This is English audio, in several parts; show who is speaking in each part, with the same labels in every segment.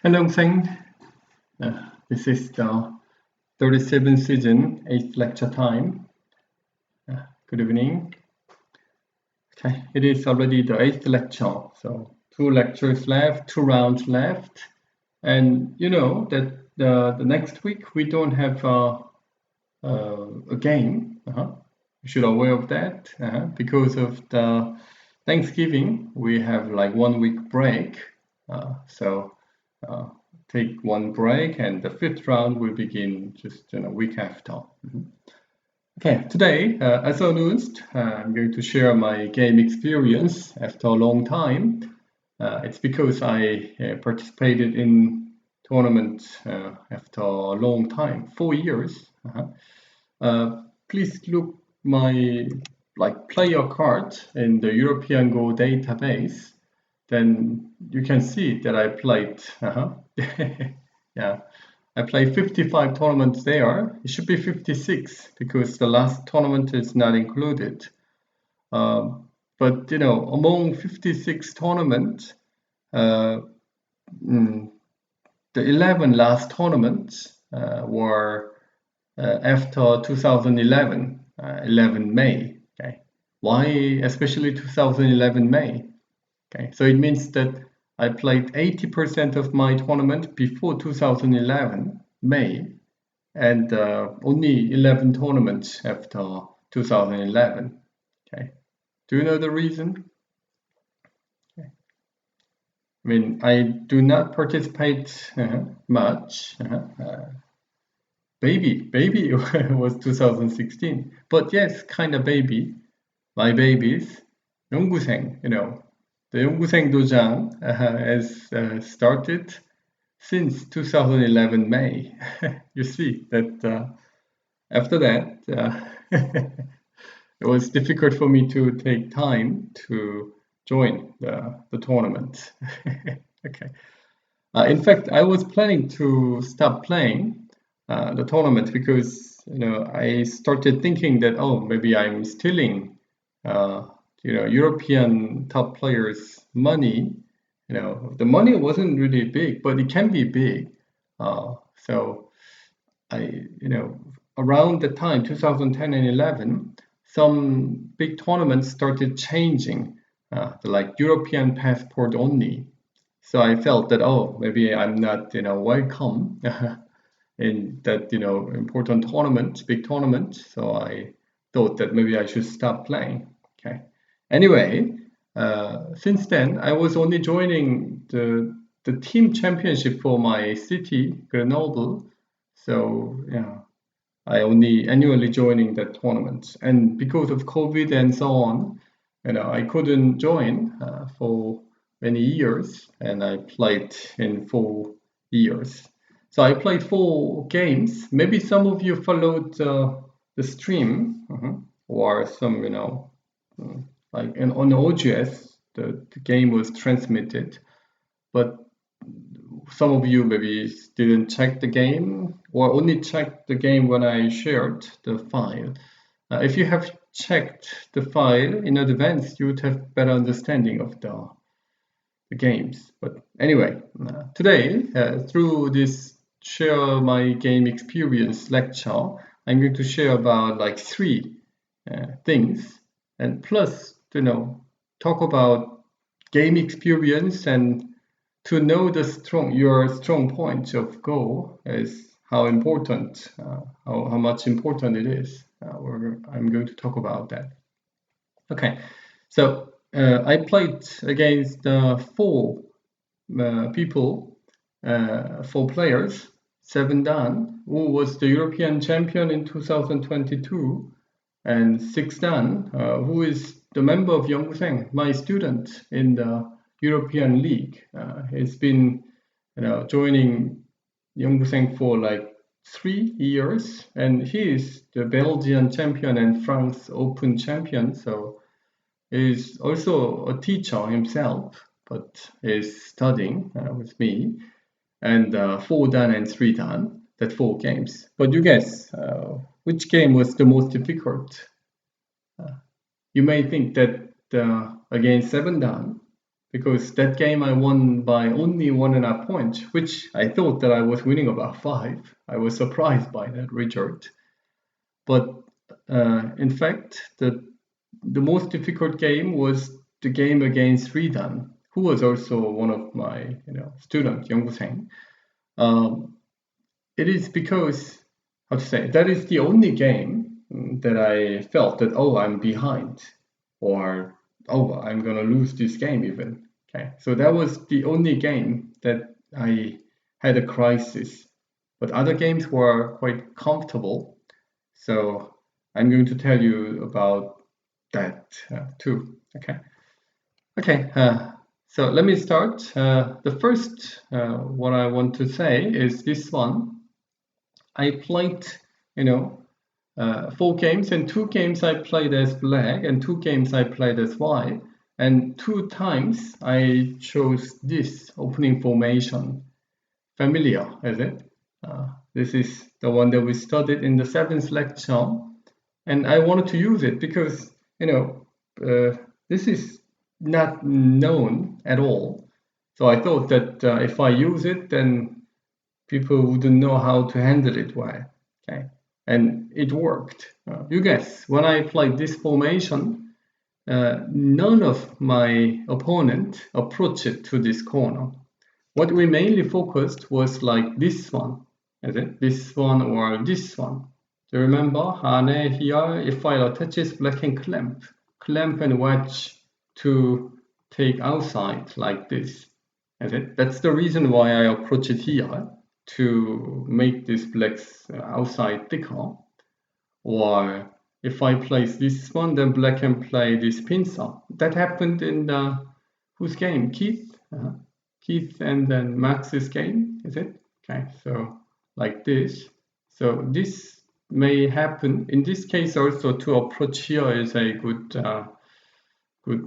Speaker 1: Hello, Yunguseng. This is the 37th season, 8th lecture time. Good evening. Okay, it is already the 8th lecture, so 2 lectures left, 2 rounds left. And you know that the next week we don't have a game. You should be aware of that. Because of the Thanksgiving, we have like 1 week break. So take 1 break, and the 5th round will begin just a week after. Okay, today, as announced, I'm going to share my game experience after a long time. It's because I participated in tournament after a long time, 4 years. Please look my player card in the European Go database. Then you can see that I played. Yeah, I played 55 tournaments there. It should be 56 because the last tournament is not included. But you know, among 56 tournaments, the 11 last tournaments were after 2011, 11 May. Okay, why especially 2011 May? Okay, so it means that I played 80% of my tournament before 2011 May, and only 11 tournaments after 2011. Okay, do you know the reason? Okay. I mean, I do not participate much. Baby was 2016, but yes, kind of baby. My babies, Yunguseng, you know. The Yunguseng Dojang has started since 2011 May. You see that after that, it was difficult for me to take time to join the tournament. Okay. In fact, I was planning to stop playing the tournament because I started thinking that maybe I'm stealing European top players' money. The money wasn't really big, but it can be big. So around the time 2010 and 11, some big tournaments started changing, like European passport only. So I felt that maybe I'm not welcome in that important tournament, big tournament. So I thought that maybe I should stop playing. Okay. Anyway, since then I was only joining the team championship for my city, Grenoble. So yeah, I only annually joining that tournament. And because of COVID and so on, I couldn't join for many years, and I played in 4 years. So I played 4 games. Maybe some of you followed the stream or some, like on OGS, the game was transmitted, but some of you maybe didn't check the game or only checked the game when I shared the file. If you have checked the file in advance, you would have better understanding of the games. But anyway, today, through this share my game experience lecture, I'm going to share about like 3 things, and plus talk about game experience, and to know your strong point of Go is how important, how much important it is. I'm going to talk about that. Okay, so I played against 4 people, 4 players. 7 Dan, who was the European champion in 2022, and 6 Dan, who is the member of Yunguseng, my student in the European League. He's been joining Yunguseng for like 3 years, and he is the Belgian champion and France Open champion. So he's also a teacher himself, but is studying with me. And 4 Dan and 3 Dan, that 4 games. But you guess which game was the most difficult? You may think that against 7 Dan, because that game I won by only 1.5 points, which I thought that I was winning about 5. I was surprised by that result. But in fact, the most difficult game was the game against Ridan, who was also one of my students, Yunguseng. It is because, how to say, that is the only game that I felt that, oh, I'm behind, or oh, I'm gonna lose this game even. Okay, so that was the only game that I had a crisis. But other games were quite comfortable. So I'm going to tell you about that too. Okay. Okay. So let me start. The first what I want to say is this one. I played, 4 games, and 2 games I played as black, and 2 games I played as white, and 2 times I chose this opening formation. Familiar, is it? This is the one that we studied in the 7th lecture, and I wanted to use it because this is not known at all. So I thought that if I use it, then people wouldn't know how to handle it well. Okay, and it worked. You guess, when I played this formation, none of my opponent approached it to this corner. What we mainly focused was like this one, is it? This one or this one. Do you remember? Hane here, if I attaches black and clamp and wedge to take outside like this. Is it? That's the reason why I approach it here, to make this black's outside thicker. Or if I place this one, then black can play this pincer. That happened in whose game? Keith? Keith and then Max's game, is it? Okay, so like this. So this may happen. In this case also, to approach here is a good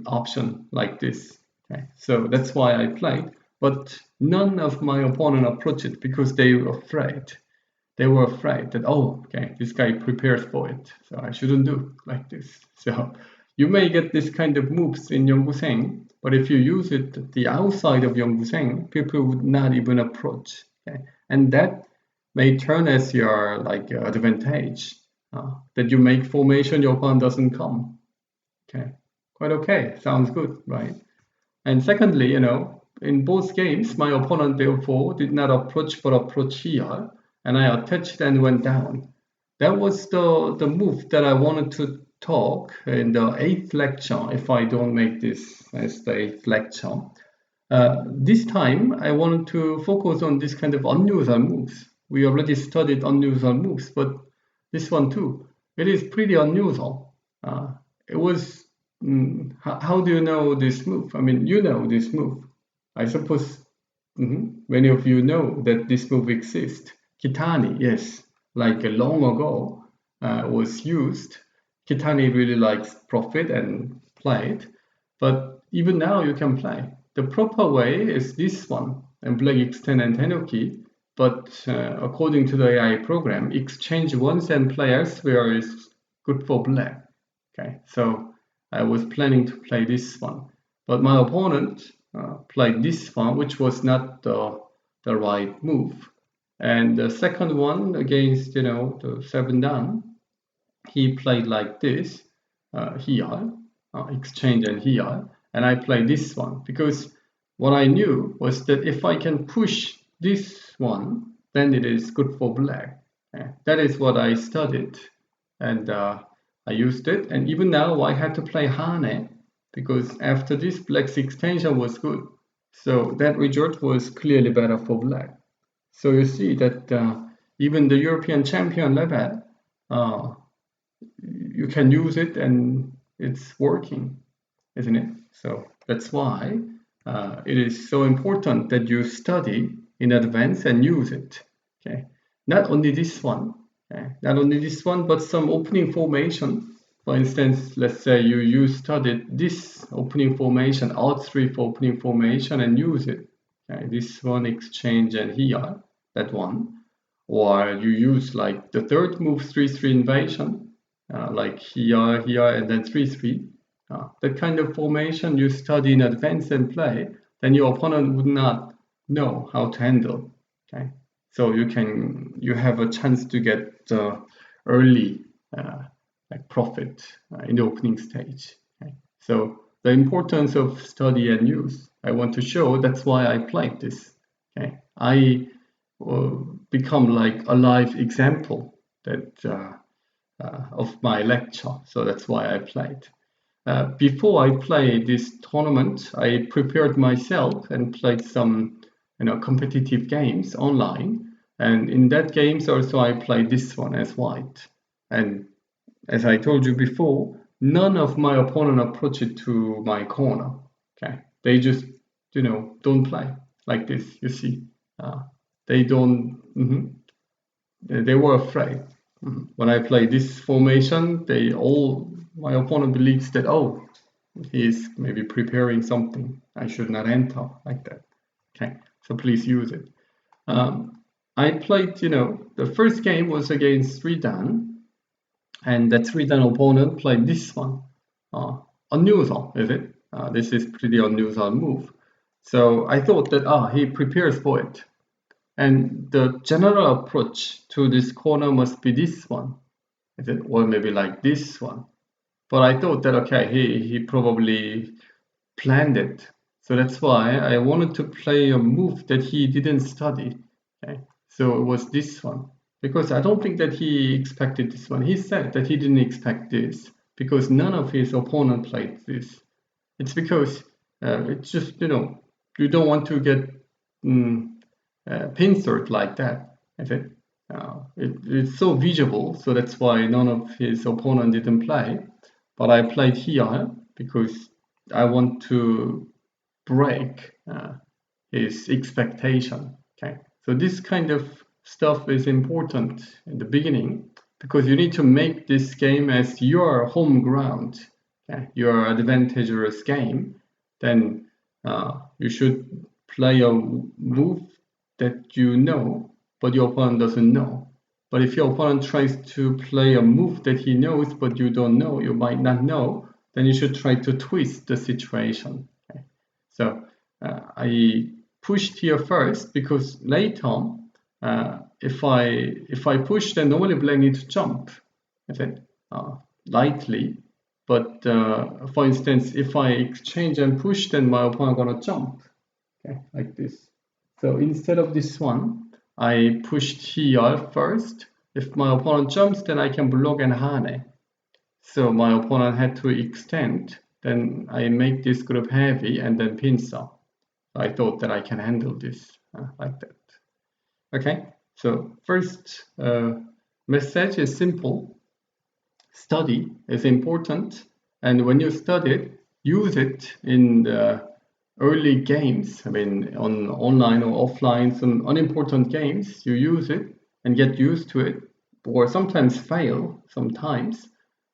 Speaker 1: option like this. Okay, so that's why I played. But none of my opponent approached it because they were afraid. They were afraid that, oh, okay, this guy prepares for it, so I shouldn't do like this. So you may get this kind of moves in Yunguseng, but if you use it at the outside of Yunguseng, people would not even approach. Okay? And that may turn as your advantage, that you make formation, your opponent doesn't come. Okay, quite okay, sounds good, right? And secondly, in both games, my opponent therefore did not approach but approach here, and I attached and went down. That was the move that I wanted to talk in the 8th lecture, if I don't make this as the 8th lecture. This time, I wanted to focus on this kind of unusual moves. We already studied unusual moves, but this one too, it is pretty unusual. It was, how do you know this move? I mean, you know this move. I suppose many of you know that this move exists. Kitani, yes, like long ago was used. Kitani really likes profit and played, but even now you can play. The proper way is this one, and black extend and tenuki, but according to the AI program, exchange once and play elsewhere is good for black. Okay, so I was planning to play this one, but my opponent played this one, which was not the right move. And the second one against, the 7 down, he played like this here, exchange and here, and I played this one because what I knew was that if I can push this one, then it is good for black. That is what I studied, and I used it. And even now I had to play Hane because after this, black's extension was good. So that result was clearly better for black. So you see that even the European champion level, you can use it and it's working, isn't it? So that's why it is so important that you study in advance and use it. Okay, not only this one, but some opening formation. For instance, let's say you studied this opening formation, out 3 for opening formation, and use it. Okay, this one exchange and here, that one. Or you use like the third move 3-3 invasion, like here, and then 3-3. That kind of formation you study in advance and play, then your opponent would not know how to handle. Okay, so you have a chance to get early like profit in the opening stage. Okay? So the importance of study and use, I want to show. That's why I played this. Okay, I become like a live example that of my lecture. So that's why I played. Before I played this tournament, I prepared myself and played some competitive games online. And in that games also I played this one as white. And as I told you before, none of my opponent approached to my corner. Okay, they just don't play like this. You see, they don't. They were afraid. When I play this formation, my opponent believes that he is maybe preparing something. I should not enter like that. Okay, so please use it. I played, the first game was against 3Dan, and that 3Dan opponent played this one. Unusual, is it? This is pretty unusual move. So I thought that he prepares for it. And the general approach to this corner must be this one, is it? Or maybe like this one. But I thought that, okay, he probably planned it. So that's why I wanted to play a move that he didn't study. Okay? So it was this one. Because I don't think that he expected this one. He said that he didn't expect this because none of his opponent played this. It's because it's just, you don't want to get pincered like that. Is it? It's so visible, so that's why none of his opponent didn't play. But I played here because I want to break his expectation. Okay, so this kind of stuff is important in the beginning because you need to make this game as your home ground, okay? Your advantageous game. Then you should play a move that you know, but your opponent doesn't know. But if your opponent tries to play a move that he knows, but you don't know, you might not know, then you should try to twist the situation. Okay? So I pushed here first because later, if I push, then normally black needs to jump, is it? Lightly. But for instance, if I exchange and push, then my opponent gonna jump, okay, like this. So instead of this one, I pushed here first. If my opponent jumps, then I can block and hane. So my opponent had to extend. Then I make this group heavy and then pincer. I thought that I can handle this like that. Okay, so first message is simple. Study is important. And when you study it, use it in the early games. I mean, on online or offline, some unimportant games, you use it and get used to it, or sometimes fail, sometimes.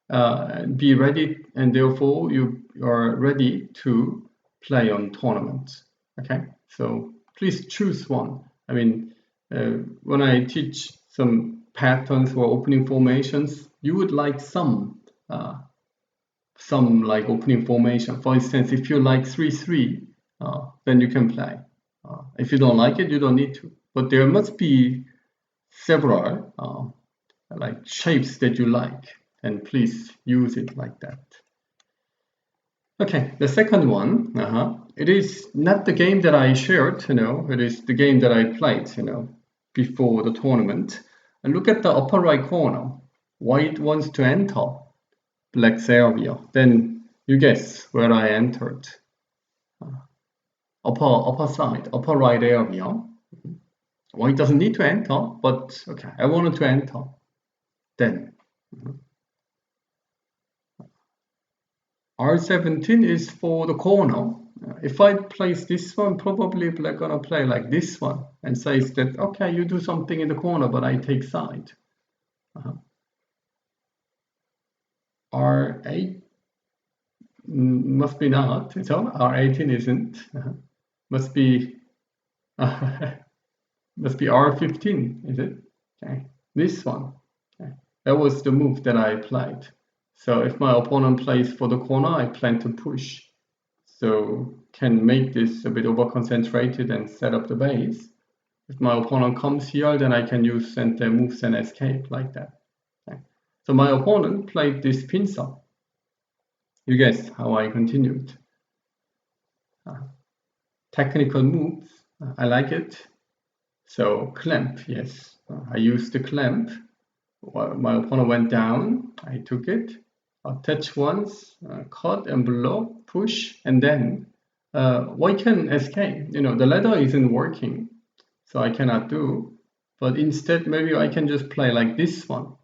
Speaker 1: Be ready, and therefore you are ready to play on tournaments. Okay, so please choose one. I mean, when I teach some patterns or opening formations, you would like some like opening formation. For instance, if you like 3-3, then you can play. If you don't like it, you don't need to. But there must be several like shapes that you like, and please use it like that. Okay, the second one, it is not the game that I shared, it is the game that I played, before the tournament. And look at the upper right corner. White wants to enter black's area. Then you guess where I entered. Upper side, upper right area. White doesn't need to enter, but okay, I wanted to enter. Then R17 is for the corner. If I place this one, probably black gonna play like this one and says that, okay, you do something in the corner, but I take side. R8 must be not, so R18 isn't. Must be must be R15, is it? Okay, this one. Okay. That was the move that I played. So if my opponent plays for the corner, I plan to push. So can make this a bit over-concentrated and set up the base. If my opponent comes here, then I can use center moves and escape like that. Okay. So my opponent played this pincer. You guess how I continued. Technical moves, I like it. So clamp, yes, I used the clamp. My opponent went down, I took it, touch once, cut and block, push, and then white can escape. You know, the ladder isn't working, so I cannot do. But instead, maybe I can just play like this one.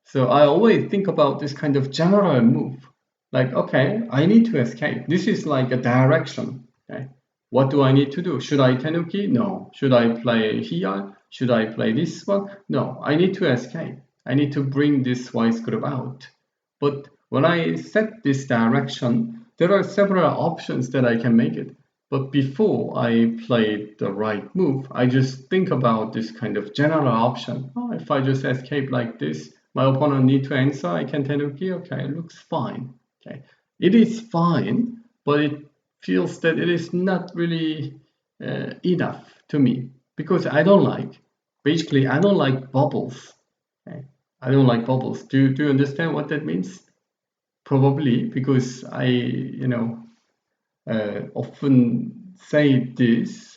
Speaker 1: So I always think about this kind of general move. Like, okay, I need to escape. This is like a direction. Okay, what do I need to do? Should I tenuki? No. Should I play here? Should I play this one? No. I need to escape. I need to bring this vice grip out. But when I set this direction, there are several options that I can make it. But before I play the right move, I just think about this kind of general option. Oh, if I just escape like this, my opponent need to answer, I can tenuki. Okay, it looks fine. Okay, it is fine, but it feels that it is not really enough to me because I don't like. Basically, I don't like bubbles. Okay? I don't like bubbles. Do you understand what that means? Probably because I often said this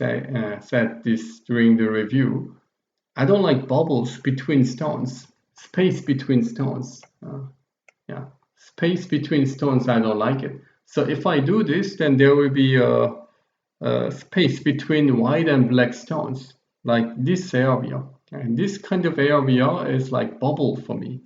Speaker 1: during the review. I don't like bubbles between stones, space between stones. Yeah, space between stones, I don't like it. So if I do this, then there will be a space between white and black stones, like this area. And this kind of area is like bubble for me.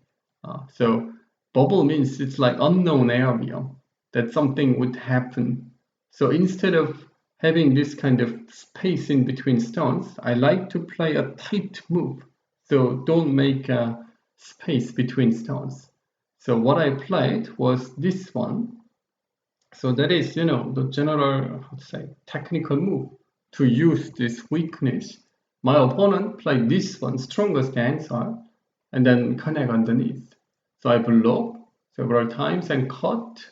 Speaker 1: So bubble means it's like unknown area, that something would happen. So instead of having this kind of space in between stones, I like to play a tight move. So don't make a space between stones. So what I played was this one. So that is, the general, technical move to use this weakness. My opponent played this one, strongest answer, and then connect underneath. So I block several times and cut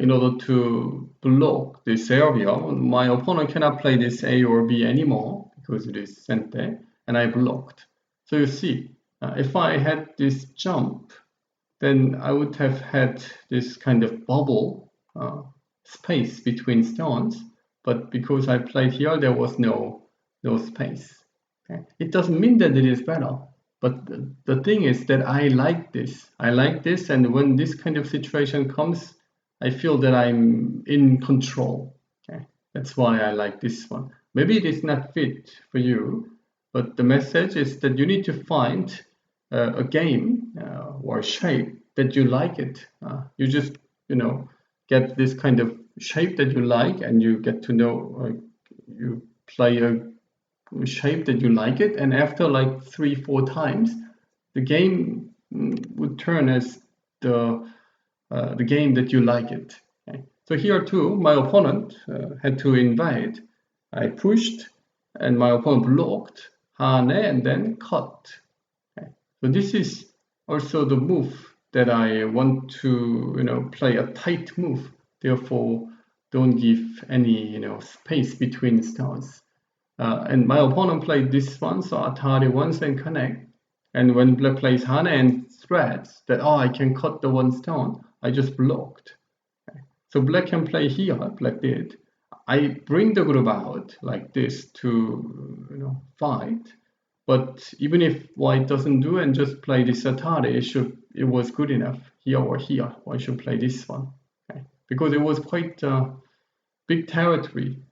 Speaker 1: in order to block this area. My opponent cannot play this A or B anymore because it is sente, and I blocked. So you see, if I had this jump, then I would have had this kind of bubble space between stones, but because I played here, there was no space. Okay? It doesn't mean that it is better, but the thing is that I like this. I like this, and when this kind of situation comes, I feel that I'm in control. Okay? That's why I like this one. Maybe it is not fit for you, but the message is that you need to find a game or shape that you like it. You just, get this kind of shape that you like, and you get to know, you play a shape that you like it, and after like 3-4 times, the game would turn as the game that you like it. Okay? So here too, my opponent had to invade. I pushed, and my opponent blocked, hane, and then cut. Okay? So this is also the move that I want to, play a tight move. Therefore, don't give any, space between stones. And my opponent played this one, so Atari once and connect. And when black plays hane and threats that, I can cut the one stone, I just blocked. Okay. So black can play here, black did. I bring the group out like this to, fight. But even if white doesn't do and just play this Atari, it was good enough here or here. Why should play this one? Okay. Because it was quite big territory.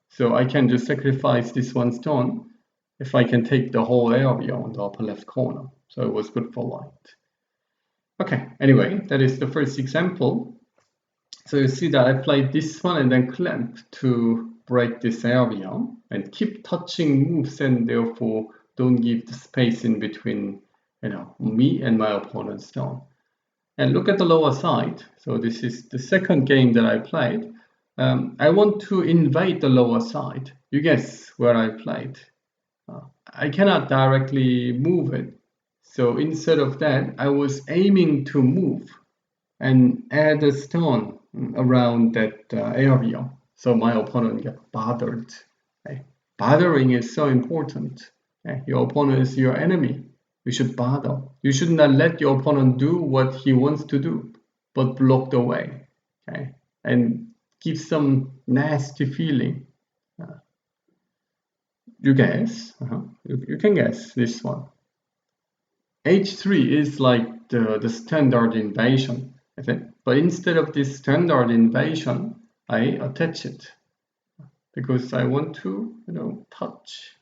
Speaker 1: So I can just sacrifice this one stone if I can take the whole area on the upper left corner. So it was good for white. Okay, anyway, that is the first example. So you see that I played this one and then clamp to break this area and keep touching moves, and therefore don't give the space in between me and my opponent's stone. And look at the lower side. So this is the second game that I played. I want to invade the lower side. You guess where I played. I cannot directly move it. So instead of that, I was aiming to move and add a stone around that area. So my opponent get bothered. Okay? Bothering is so important. Okay? Your opponent is your enemy. You should bother. You should not let your opponent do what he wants to do, but block the way. Okay? And give some nasty feeling. You guess. You can guess this one. H3 is like the standard invasion, is it? But instead of this standard invasion, I attach it because I want to, touch.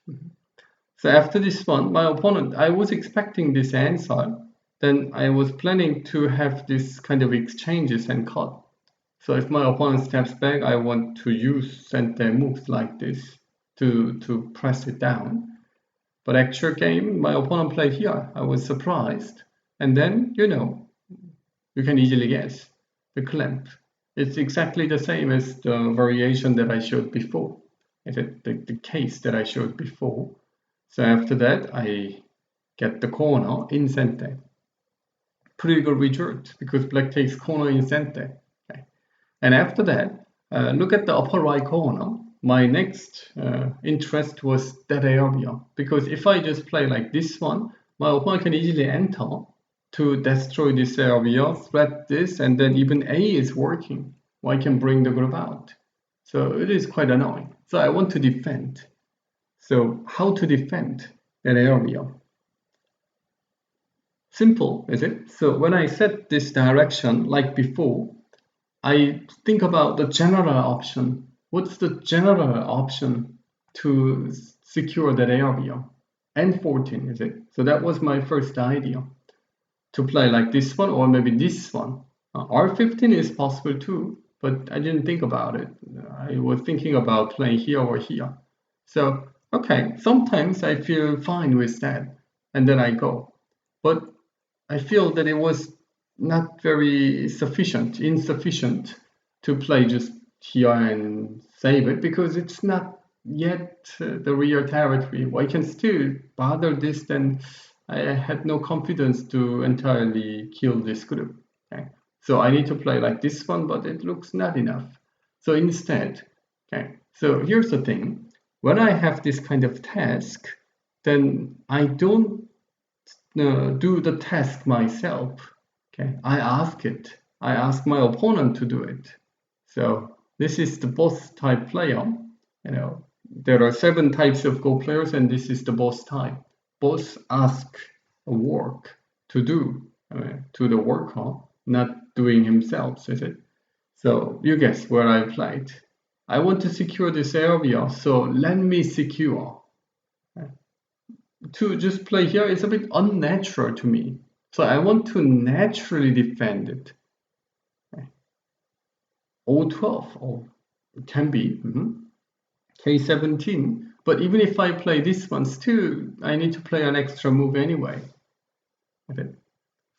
Speaker 1: So after this one, my opponent, I was expecting this answer. Then I was planning to have this kind of exchanges and cut. So if my opponent steps back, I want to use sente moves like this to press it down. But actual game, my opponent played here. I was surprised. And then, you can easily guess the clamp. It's exactly the same as the variation that I showed before. Is it the case that I showed before? So after that, I get the corner in sente. Pretty good result because black takes corner in sente. Okay. And after that, look at the upper right corner. My next interest was that area because if I just play like this one, my opponent can easily enter to destroy this area, threat this, and then even A is working. I can bring the group out. So it is quite annoying. So I want to defend. So how to defend that area? Simple, is it? So when I set this direction like before, I think about the general option. What's the general option to secure that area? N14, is it? So that was my first idea. To play like this one or maybe this one. R15 is possible too, but I didn't think about it. I was thinking about playing here or here. So, okay, sometimes I feel fine with that, and then I go. But I feel that it was not very insufficient to play just here and save it because it's not yet the real territory. I can still bother this, then I had no confidence to entirely kill this group. Okay? So I need to play like this one, but it looks not enough. So instead, okay, so here's the thing. When I have this kind of task, then I don't do the task myself. Okay, I ask it. I ask my opponent to do it. So this is the boss type player. There are 7 types of Go players, and this is the boss type. Boss ask a work to do to the worker, not doing himself, is it? So you guess where I played. I want to secure this area, so let me secure. To just play here is a bit unnatural to me. So I want to naturally defend it. O12, oh, it can be. K17. But even if I play this one, still I need to play an extra move anyway. Okay.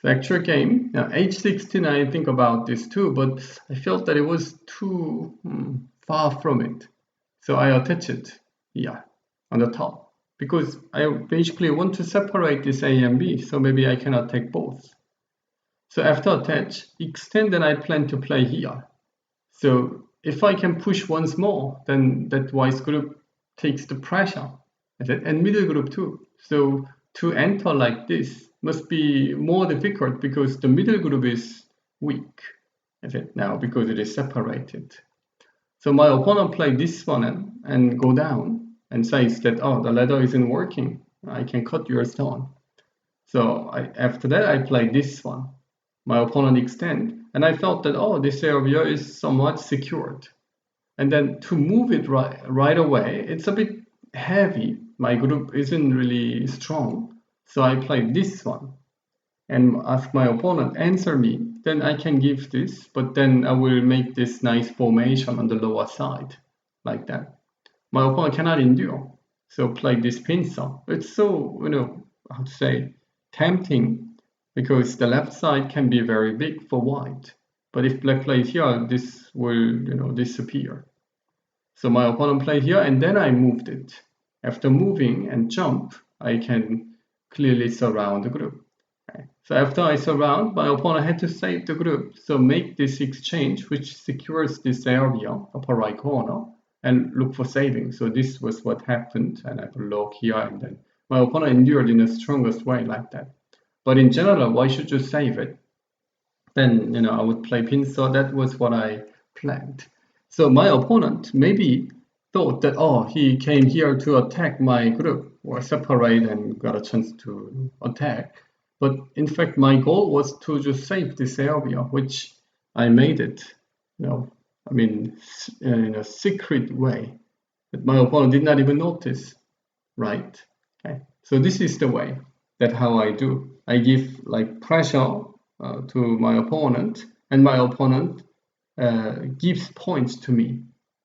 Speaker 1: The actual game, now H16, I think about this too, but I felt that it was too far from it. So I attach it here on the top because I basically want to separate this A and B, so maybe I cannot take both. So after attach, extend, and I plan to play here. So if I can push once more, then that white group takes the pressure, and middle group too. So to enter like this must be more difficult because the middle group is weak, now because it is separated. So my opponent played this one and go down and says that, oh, the ladder isn't working. I can cut your stone. So after that, I played this one. My opponent extend, and I felt that, oh, this area is somewhat secured. And then to move it right away, it's a bit heavy. My group isn't really strong. So I played this one and ask my opponent, answer me. Then I can give this, but then I will make this nice formation on the lower side, like that. My opponent cannot endure. So play this pincer. It's so, how to say, tempting because the left side can be very big for white. But if black plays here, this will, disappear. So my opponent played here, and then I moved it. After moving and jump, I can clearly surround the group. Okay. So after I surround, my opponent had to save the group. So make this exchange, which secures this area, upper right corner, and look for saving. So this was what happened, and I block here, and then my opponent endured in the strongest way like that. But in general, why should you save it? Then I would play pin. So that was what I planned. So my opponent maybe thought that he came here to attack my group or separate and got a chance to attack. But in fact, my goal was to just save this area, which I made it. In a secret way that my opponent did not even notice, right? Okay. So this is the way that how I do. I give like pressure to my opponent, and my opponent gives points to me.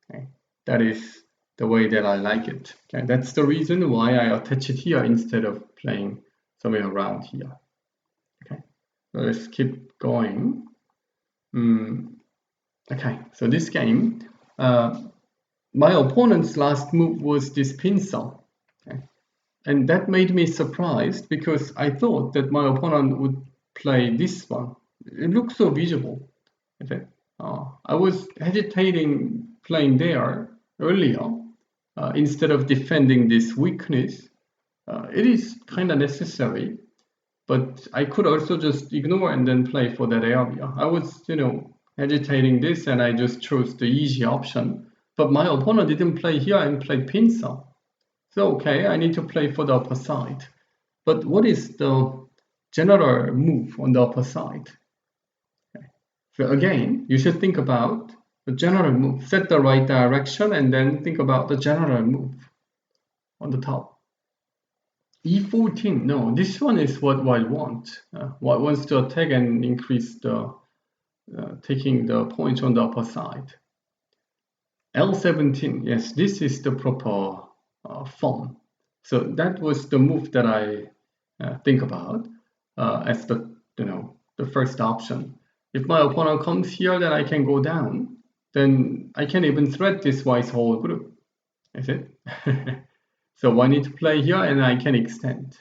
Speaker 1: Okay. That is the way that I like it. Okay. That's the reason why I attach it here instead of playing somewhere around here. Okay. So let's keep going. Okay. So this game, my opponent's last move was this pincer. Okay. And that made me surprised because I thought that my opponent would play this one. It looks so visible. Okay. I was hesitating playing there earlier instead of defending this weakness. It is kind of necessary, but I could also just ignore and then play for that area. I was, hesitating this, and I just chose the easy option. But my opponent didn't play here and played pincer. So, okay, I need to play for the upper side. But what is the general move on the upper side? Okay. So again, you should think about the general move. Set the right direction and then think about the general move on the top. E14, no, this one is what White wants. White wants to attack and increase the taking the points on the upper side. L17, yes, this is the proper form. So that was the move that I think about as the first option. If my opponent comes here, then I can go down. Then I can even threat this white's whole group. Is it? So I need to play here, and I can extend.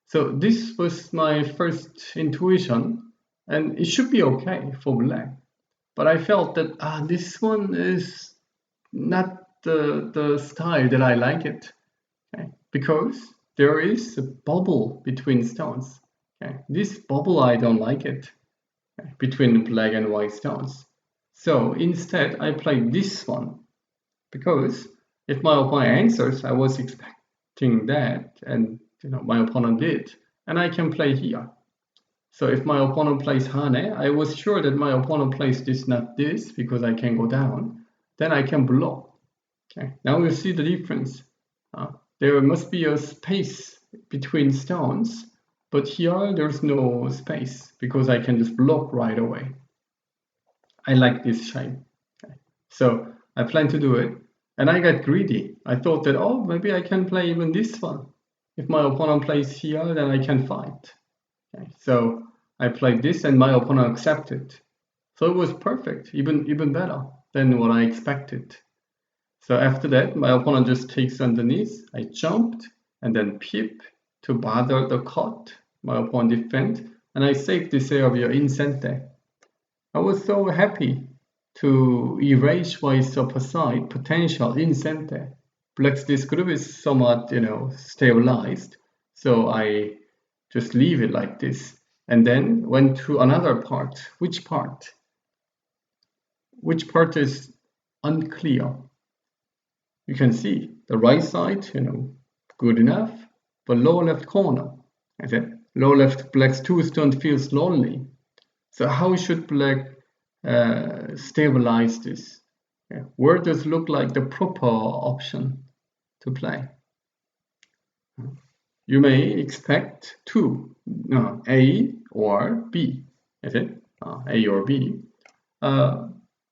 Speaker 1: So this was my first intuition, and it should be okay for black. But I felt that this one is not the style that I like it. Okay? Because there is a bubble between stones. Okay? This bubble, I don't like it, okay, between black and white stones. So instead, I played this one because if my opponent answers, I was expecting that, and my opponent did, and I can play here. So if my opponent plays Hane, I was sure that my opponent plays this, not this, because I can go down. Then I can block. Okay. Now you see the difference. There must be a space between stones, but here there's no space because I can just block right away. I like this shape. Okay. So I plan to do it, and I got greedy. I thought that, maybe I can play even this one. If my opponent plays here, then I can fight. Okay. So I played this, and my opponent accepted. So it was perfect, even better than what I expected. So after that, my opponent just takes underneath. I jumped and then peep to bother the cut. My opponent defend, and I saved this area in center. I was so happy to erase white's upper side potential in center. Black's this group is somewhat, stabilized. So I just leave it like this. And then went to another part. Which part? Which part is unclear? You can see the right side, good enough, but lower left corner. I said lower left, black's two stone feels lonely. So how should black stabilize this? Yeah. Where does look like the proper option to play? You may expect two, A or B. Is it A or B?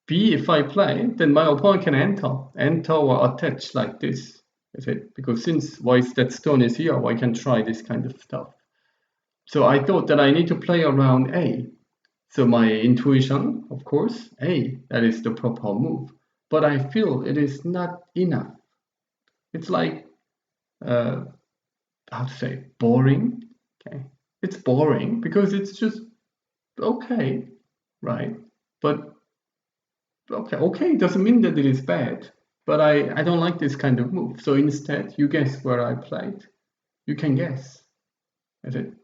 Speaker 1: B, if I play, then my opponent can enter or attach like this. Is it? Because since white's that stone is here, I can try this kind of stuff. So I thought that I need to play around A. So my intuition, of course, A, that is the proper move. But I feel it is not enough. It's like, how to say, boring. Okay, it's boring because it's just okay, right? But okay doesn't mean that it is bad. But I don't like this kind of move. So instead, you guess where I played. You can guess. Is it?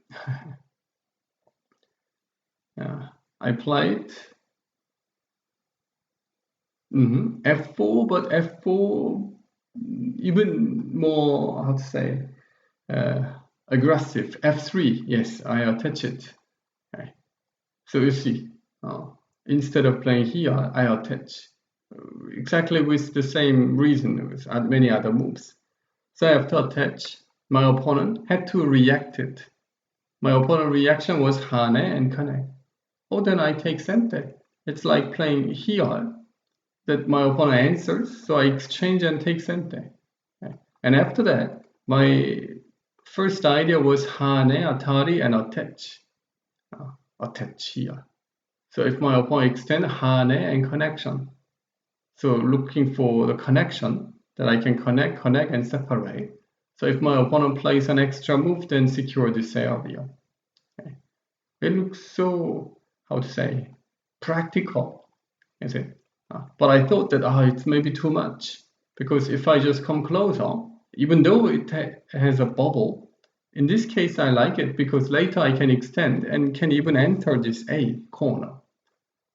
Speaker 1: I played f4, but f4 even more, how to say, aggressive. f3, yes, I attach it. Okay. So you see, instead of playing here, I attach. Exactly with the same reason with many other moves. So I have to attach. My opponent had to react it. My opponent reaction was hane and connect. Oh, then I take sente. It's like playing here that my opponent answers, so I exchange and take sente. Okay. And after that, my first idea was hane, atari, and attach. Attach here. So if my opponent extend hane and connection, so looking for the connection that I can connect, and separate. So if my opponent plays an extra move, then secure this area. Okay. It looks so, how to say, practical, is it? But I thought that it's maybe too much, because if I just come closer, even though it has a bubble, in this case I like it because later I can extend and can even enter this A corner.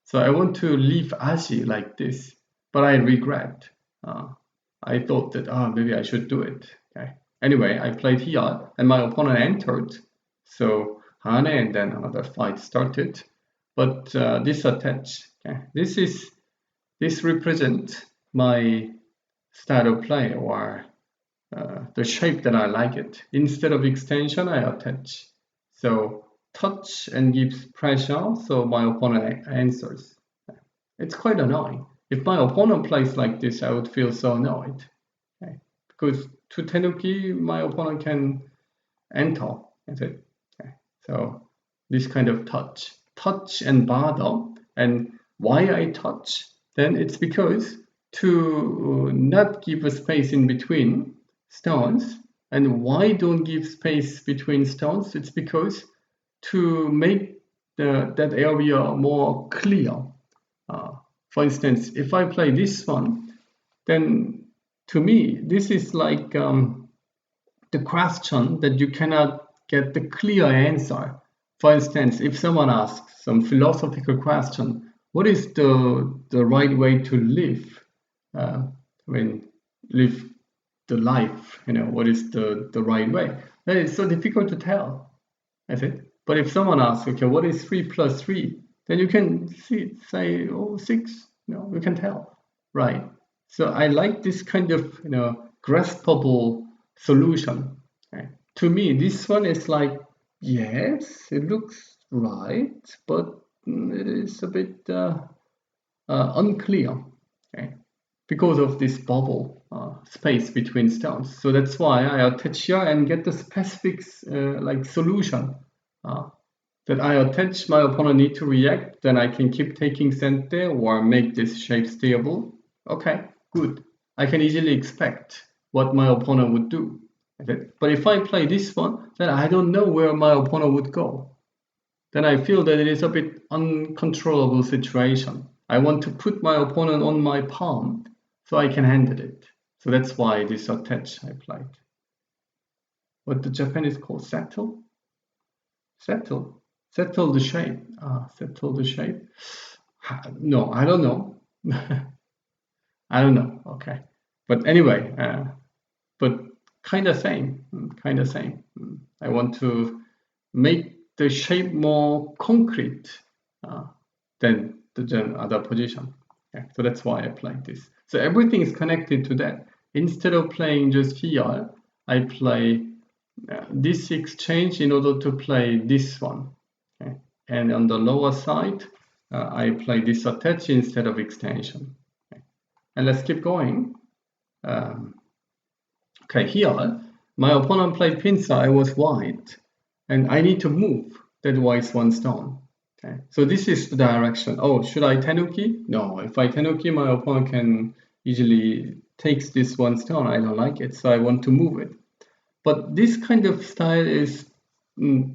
Speaker 1: So I want to leave aji like this, but I regret. I thought that maybe I should do it. Okay. Anyway, I played here and my opponent entered. So hane and then another fight started. But this attach. Okay. This represents my style of play, or the shape that I like it. Instead of extension, I attach. So touch and gives pressure, so my opponent answers. It's quite annoying. If my opponent plays like this, I would feel so annoyed. Okay? Because to tenuki, my opponent can enter. Is it? Okay. So this kind of touch and bother. And why I touch? Then it's because to not give a space in between stones. And why don't give space between stones? It's because to make that area more clear. For instance, if I play this one, then to me, this is like the question that you cannot get the clear answer. For instance, if someone asks some philosophical question, what is the right way to live? Live the life, what is the right way? That is so difficult to tell, I think. But if someone asks, okay, what is 3 plus 3? Then you can say, 6. You can tell, right? So I like this kind of, graspable solution. Okay? To me, this one is like, yes, it looks right, but it is a bit unclear, okay? Because of this bubble space between stones. So that's why I attach here and get the specific like solution that I attach. My opponent need to react, then I can keep taking sente or make this shape stable. Okay, good. I can easily expect what my opponent would do. Okay? But if I play this one, then I don't know where my opponent would go. Then I feel that it is a bit uncontrollable situation. I want to put my opponent on my palm so I can handle it. So that's why this attach I played. What the Japanese call settle? Settle the shape. Settle the shape. No, I don't know. I don't know. Okay, but anyway, but kind of same. I want to make the shape more concrete than the other position. Okay, so that's why I played this. So everything is connected to that. Instead of playing just here, I play this exchange in order to play this one. Okay? And on the lower side, I play this attach instead of extension. Okay? And let's keep going. Okay, here, my opponent played pincer, I was white, and I need to move that white one stone. Okay, so this is the direction. Oh, should I tenuki? No, if I tenuki, my opponent can easily takes this one stone. I don't like it, so I want to move it. But this kind of style is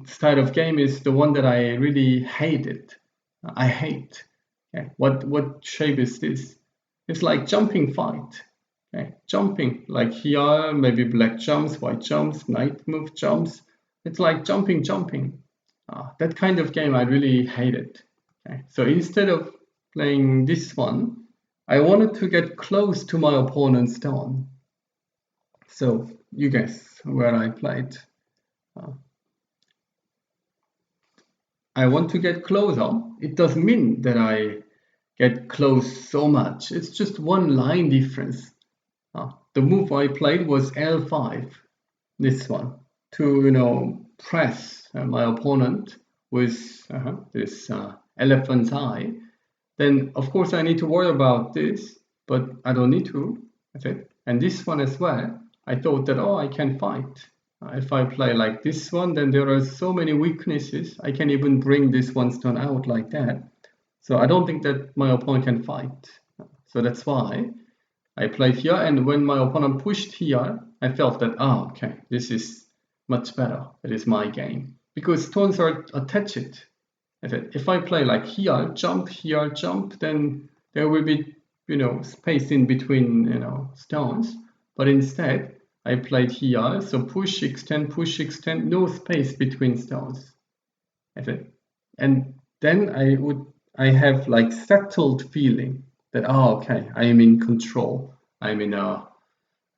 Speaker 1: style of game is the one that I really hated. I hate. Okay. What shape is this? It's like jumping fight. Okay. Jumping, like here, maybe black jumps, white jumps, knight move jumps. It's like jumping. That kind of game I really hated. Okay. So instead of playing this one, I wanted to get close to my opponent's stone. So you guess where I played. I want to get closer. It doesn't mean that I get close so much. It's just one line difference. The move I played was L5, this one, to press my opponent with this elephant's eye. Then of course I need to worry about this, but I don't need to. That's it. And this one as well. I thought that I can fight. If I play like this one, then there are so many weaknesses. I can even bring this one stone out like that. So I don't think that my opponent can fight. So that's why I played here. And when my opponent pushed here, I felt that, okay, this is much better. It is my game. Because stones are attached. If I play like here, jump, then there will be, space in between, stones. But instead, I played here, so push, extend, no space between stones. And then I have like settled feeling that, okay, I am in control. I'm in I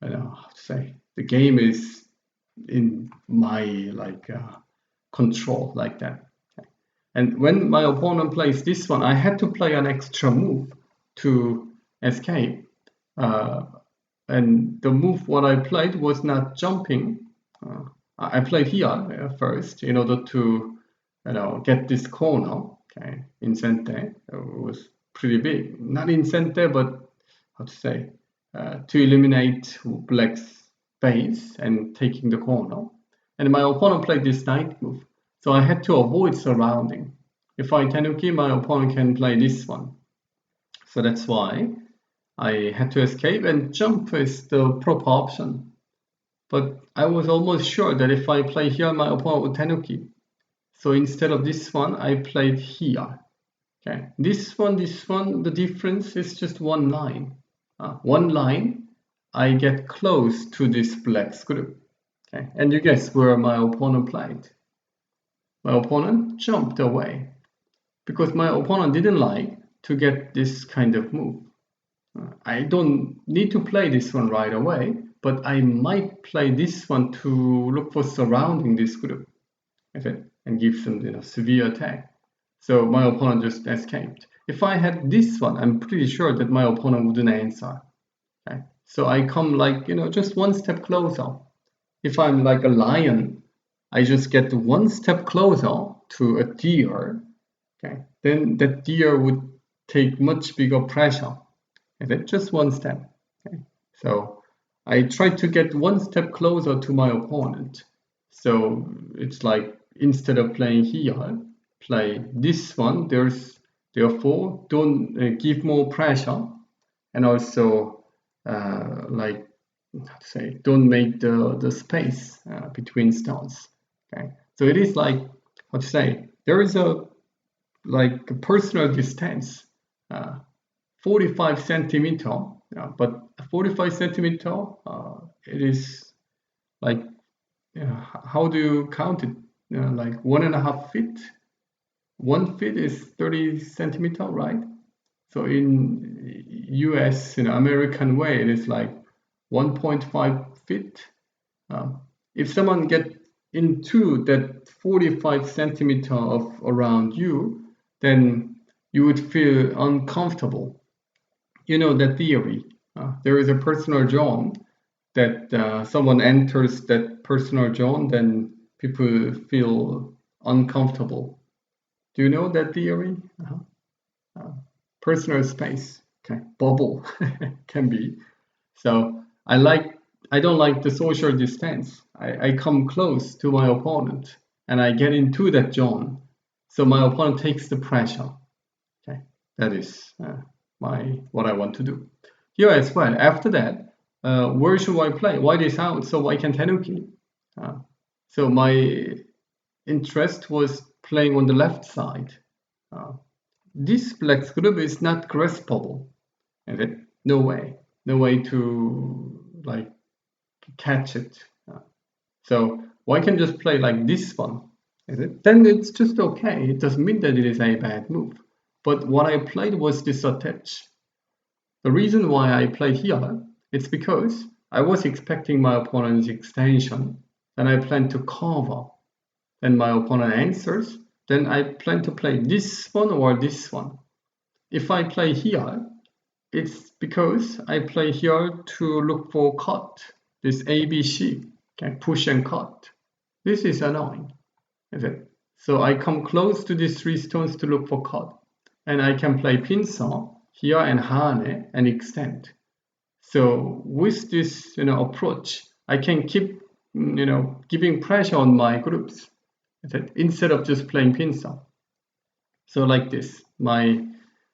Speaker 1: don't know how to say, the game is in my control like that. Okay. And when my opponent plays this one, I had to play an extra move to escape. And the move what I played was not jumping. I played here first in order to get this corner. Okay, in center was pretty big. Not in center, but how to say, to eliminate black's base and taking the corner. And my opponent played this knight move, so I had to avoid surrounding. If I tenuki, my opponent can play this one. So that's why I had to escape, and jump is the proper option. But I was almost sure that if I play here, my opponent would tenuki. So instead of this one, I played here. Okay, this one, the difference is just one line. One line, I get close to this black's group. Okay, and you guess where my opponent played. My opponent jumped away because my opponent didn't like to get this kind of move. I don't need to play this one right away, but I might play this one to look for surrounding this group, and give some severe attack. So my opponent just escaped. If I had this one, I'm pretty sure that my opponent wouldn't answer. Okay? So I come just one step closer. If I'm like a lion, I just get one step closer to a deer. Okay, then that deer would take much bigger pressure. Just one step. Okay? So I try to get one step closer to my opponent. So it's like instead of playing here, play this one. Therefore don't give more pressure, and also don't make the space between stones. Okay, so it is like there is a personal distance. 45 centimeter, but 45 centimeter, it is like, how do you count it? Like 1.5 feet. 1 feet is 30 centimeter, right? So in US, American way, it is like 1.5 feet. If someone get into that 45 centimeter of around you, then you would feel uncomfortable. You know that theory. There is a personal zone that someone enters that personal zone, then people feel uncomfortable. Do you know that theory? Personal space, okay, bubble can be. So I don't like the social distance. I come close to my opponent and I get into that zone. So my opponent takes the pressure. Okay, that is what I want to do. Here as well. After that, where should I play? White is out, so I can tenuki. So my interest was playing on the left side. This black's group is not graspable. Is it? No way. No way to like catch it. So why can't just play like this one? Is it? Then it's just okay. It doesn't mean that it is a bad move. But what I played was this attach. The reason why I played here, it's because I was expecting my opponent's extension. Then I plan to cover. Then my opponent answers. Then I plan to play this one or this one. If I play here, it's because I play here to look for cut. This ABC, okay, push and cut. This is annoying, is it? So I come close to these 3 stones to look for cut. And I can play pincer here and hane and extend. So with this approach, I can keep giving pressure on my groups instead of just playing pincer. So like this, my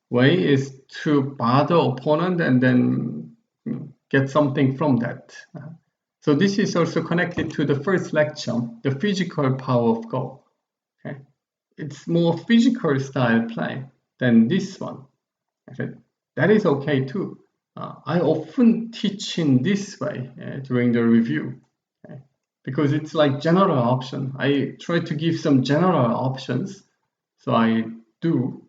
Speaker 1: way is to bother opponent and then get something from that. So this is also connected to the first lecture, the physical power of Go. Okay? It's more physical style play than this one. Okay? That is okay too. I often teach in this way during the review, okay? Because it's like general option. I try to give some general options. So I do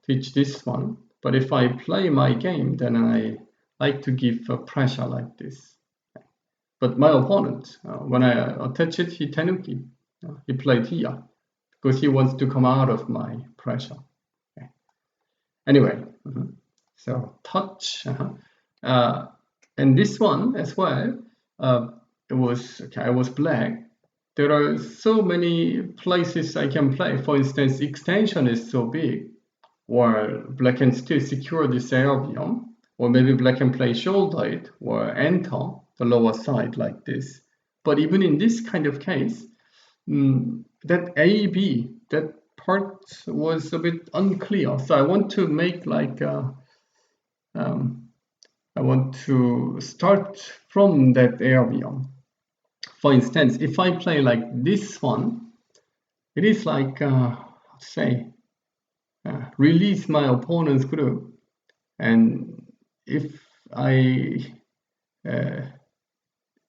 Speaker 1: teach this one. But if I play my game, then I like to give pressure like this. But my opponent, when I attach it, he tenuki. He played here because he wants to come out of my pressure. Okay. Anyway, so touch. And this one as well, it was okay. I was black. There are so many places I can play. For instance, extension is so big, or black can still secure this area, or maybe black can play shoulder it or enter the lower side like this. But even in this kind of case, that A, B, that part was a bit unclear. So I want to make like I want to start from that area. For instance, if I play like this one, it is like, release my opponent's group. And if I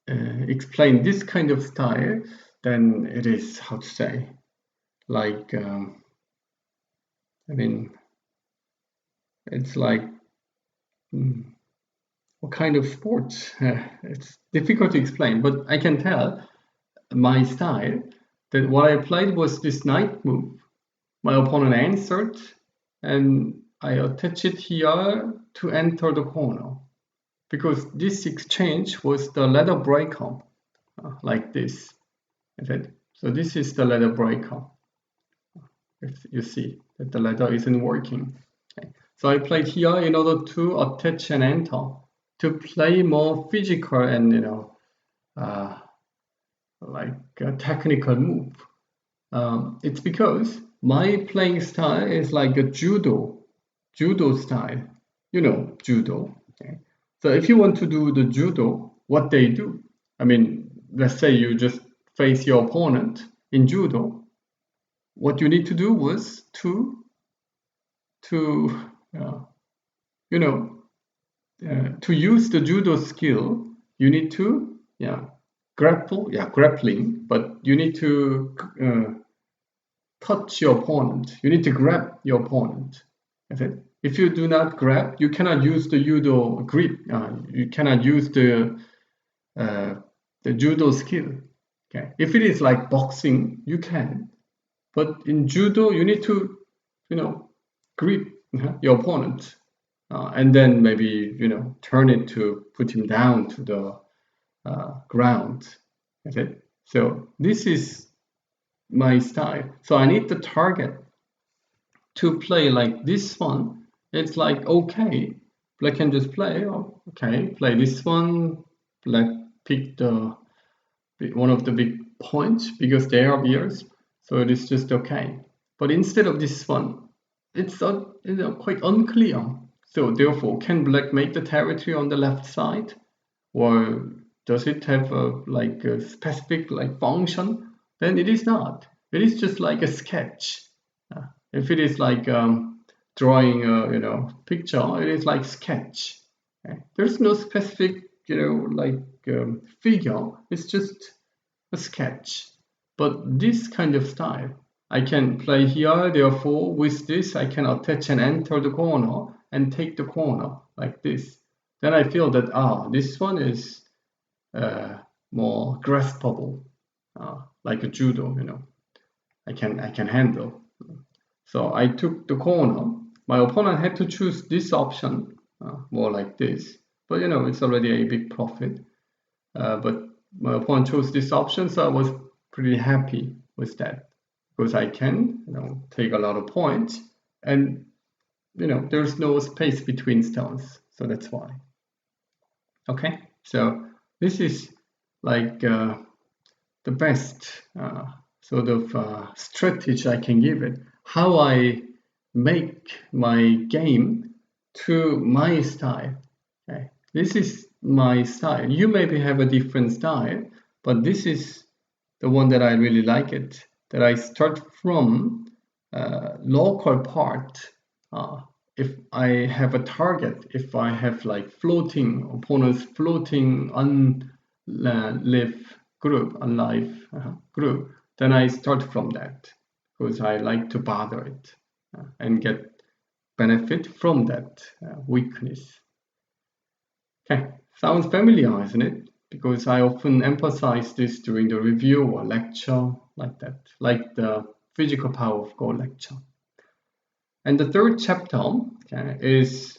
Speaker 1: explain this kind of style, then it is, like, it's like, what kind of sport? It's difficult to explain, but I can tell my style that what I played was this knight move. My opponent answered, and I attach it here to enter the corner. Because this exchange was the ladder breaker, like this. So this is the ladder breaker. You see that the ladder isn't working. Okay. So I played here in order to attach and enter, to play more physical and like a technical move. It's because my playing style is like a judo style. You know, judo. Okay. So if you want to do the judo, what they do, let's say you just face your opponent in judo. What you need to do was to use the judo skill. You need to grappling, but you need to touch your opponent. You need to grab your opponent. Okay? If you do not grab, you cannot use the judo grip. You cannot use the judo skill. Okay. If it is like boxing, you can. But in judo, you need to, grip your opponent, and then maybe turn it to put him down to the ground. Okay. So this is my style. So I need the target to play like this one. It's like, okay, black can just play. Okay, play this one. Black pick one of the big points because they are bears. So it is just okay. But instead of this one, it's quite unclear. So therefore, can black make the territory on the left side, or does it have a specific function? Then it is not. It is just like a sketch. If it is like drawing a picture, it is like sketch. Okay? There's no specific figure. It's just a sketch. But this kind of style, I can play here. Therefore, with this, I can attach and enter the corner and take the corner like this. Then I feel that this one is more graspable, like a judo. I can handle. So I took the corner. My opponent had to choose this option, more like this. But it's already a big profit. But my opponent chose this option, so I was pretty happy with that because I can, take a lot of points, and there's no space between stones, so that's why. Okay, so this is like the best sort of strategy I can give it. How I make my game to my style. Okay, this is my style. You maybe have a different style, but this is the one that I really like it. That I start from local part. If I have a target, if I have like floating opponents, floating unlive group, then I start from that because I like to bother it and get benefit from that weakness. Okay, sounds familiar, isn't it? Because I often emphasize this during the review or lecture like that, like the physical power of Go lecture. And the third chapter is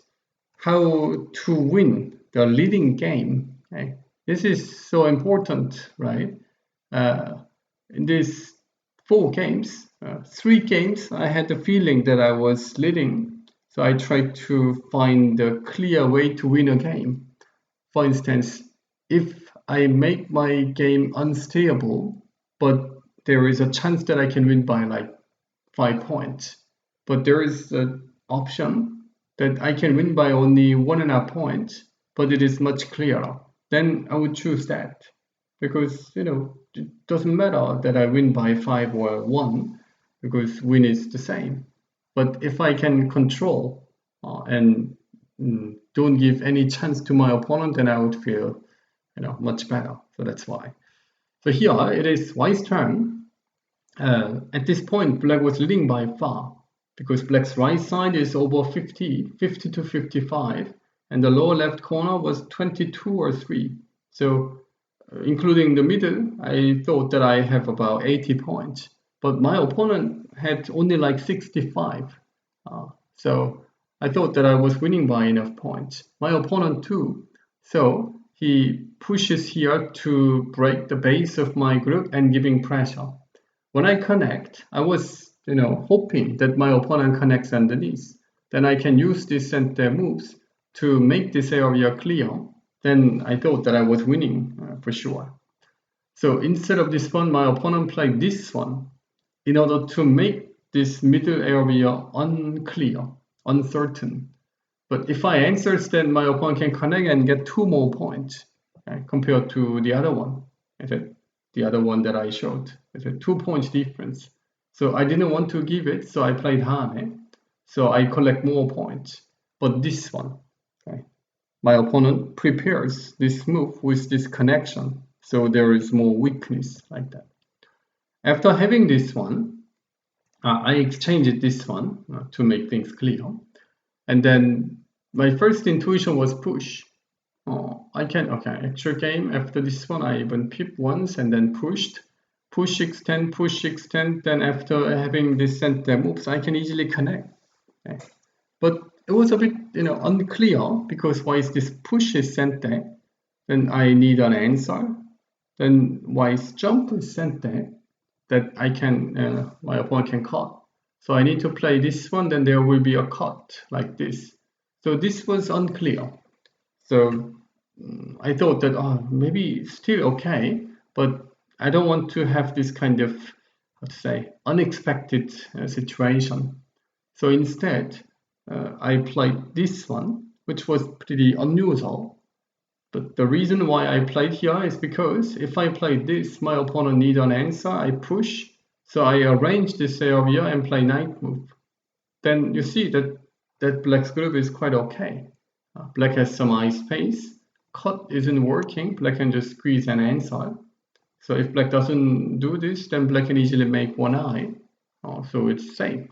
Speaker 1: how to win the leading game. Okay? This is so important, right? In these 4 games, 3 games, I had the feeling that I was leading. So I tried to find a clear way to win a game. For instance, if I make my game unstable, but there is a chance that I can win by like 5 points, but there is an option that I can win by only 1.5 points, but it is much clearer, then I would choose that. Because, it doesn't matter that I win by 5 or 1, because win is the same. But if I can control and don't give any chance to my opponent, then I would feel, much better. So that's why. So here it is White's turn. At this point, Black was leading by far because Black's right side is over 50 to 55, and the lower left corner was 22 or 3. So including the middle, I thought that I have about 80 points, but my opponent had only like 65. So I thought that I was winning by enough points. My opponent too. So he pushes here to break the base of my group and giving pressure. When I connect, I was hoping that my opponent connects underneath. Then I can use this center moves to make this area clear. Then I thought that I was winning for sure. So instead of this one, my opponent played this one in order to make this middle area unclear, uncertain. But if I answer, then my opponent can connect and get 2 more points compared to the other one. The other one that I showed. It's a 2 points difference. So I didn't want to give it, so I played Hane. So I collect more points. But this one, my opponent prepares this move with this connection. So there is more weakness like that. After having this one, I exchanged this one to make things clear. And then my first intuition was push. Extra game. After this one, I even pipped once and then pushed. Push, extend. Then after having this center moves, I can easily connect. Okay. But it was a bit, unclear because why is this push is center? Then I need an answer. Then why is jump is center? That I can, my opponent can cut. So I need to play this one, then there will be a cut like this. So this was unclear. So I thought that, maybe still okay, but I don't want to have this kind of, unexpected situation. So instead, I played this one, which was pretty unusual. But the reason why I played here is because if I play this, my opponent needs an answer, I push, So I arrange this area and play knight move. Then you see that black's group is quite okay. Black has some eye space. Cut isn't working. Black can just squeeze and answer. So if black doesn't do this, then black can easily make one eye. So it's safe.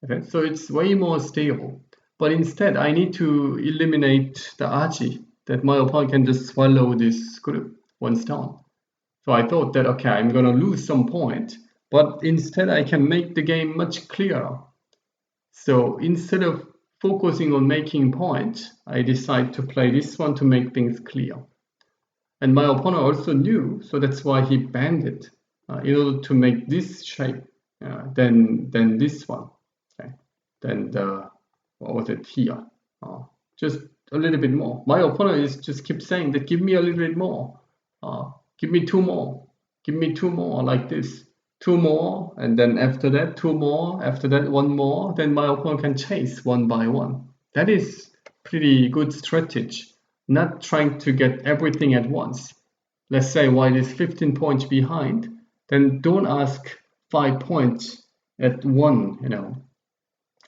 Speaker 1: Okay? So it's way more stable. But instead, I need to eliminate the aji, that my opponent can just swallow this group once done. So I thought that, okay, I'm going to lose some point, but instead I can make the game much clearer. So instead of focusing on making points, I decided to play this one to make things clear. And my opponent also knew, so that's why he banned it in order to make this shape than this one. Okay. Then what was it here? Just a little bit more. My opponent is just keep saying that give me a little bit more. Give me two more. Give me two more like this. Two more, and then after that, two more. After that, one more. Then my opponent can chase one by one. That is pretty good strategy. Not trying to get everything at once. Let's say white is 15 points behind, then don't ask 5 points at one,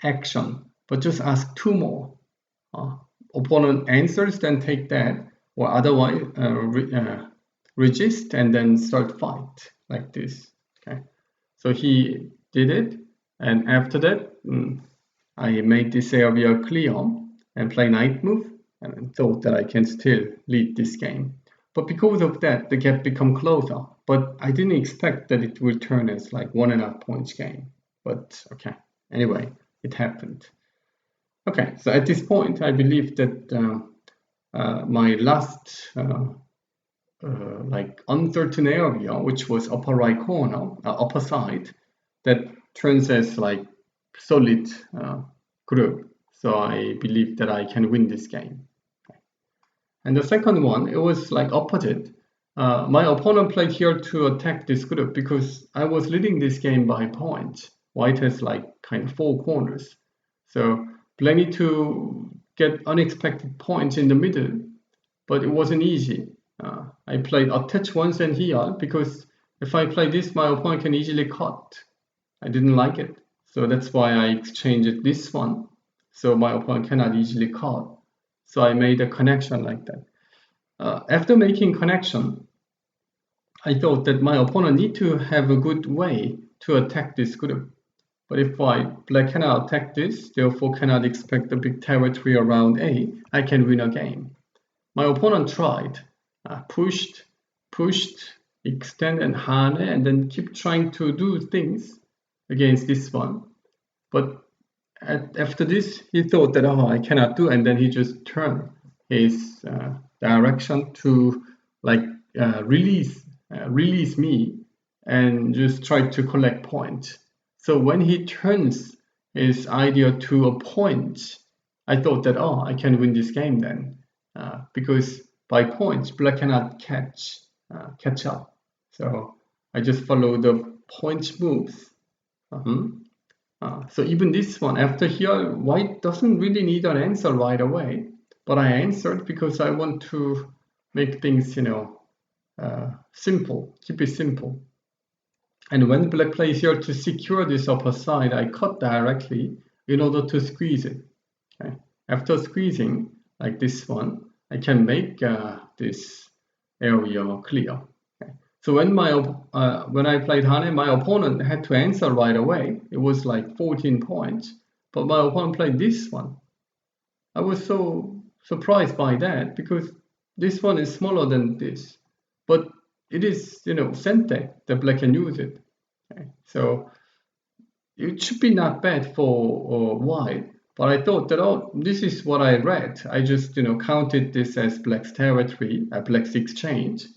Speaker 1: action, but just ask two more. Opponent answers, then take that, or otherwise resist and then start fight like this. Okay, so he did it, and after that, I made this area clear and play knight move, and thought that I can still lead this game. But because of that, the gap become closer. But I didn't expect that it will turn as like 1.5 points game. But okay, anyway, it happened. Okay, so at this point, I believe that my last like uncertain area, which was upper right corner, upper side, that turns as like solid group. So I believe that I can win this game. And the second one, it was like opposite. My opponent played here to attack this group because I was leading this game by points. White has like kind of 4 corners. So plenty to get unexpected points in the middle, but it wasn't easy. I played attach once and here because if I play this, my opponent can easily cut. I didn't like it. So that's why I exchanged this one. So my opponent cannot easily cut. So I made a connection like that. After making connection, I thought that my opponent need to have a good way to attack this group. But if black cannot attack this, therefore cannot expect a big territory around A, I can win a game. My opponent tried, pushed, extend and hane, and then keep trying to do things against this one. But after this, he thought that, oh, I cannot do, and then he just turned his direction to like release me and just try to collect points. So when he turns his idea to a point, I thought that, oh, I can win this game then, because by points, black cannot catch up. So I just follow the point moves. So even this one, after here, white doesn't really need an answer right away, but I answered because I want to make things, simple, keep it simple. And when black plays here to secure this upper side, I cut directly in order to squeeze it. Okay. After squeezing, like this one, I can make this area clear. Okay. So when I played hane, my opponent had to answer right away. It was like 14 points, but my opponent played this one. I was so surprised by that because this one is smaller than this, but it is, sente that black can use it. Okay. So it should be not bad for white. But I thought that, oh, this is what I read. I just, counted this as black's territory, black's exchange.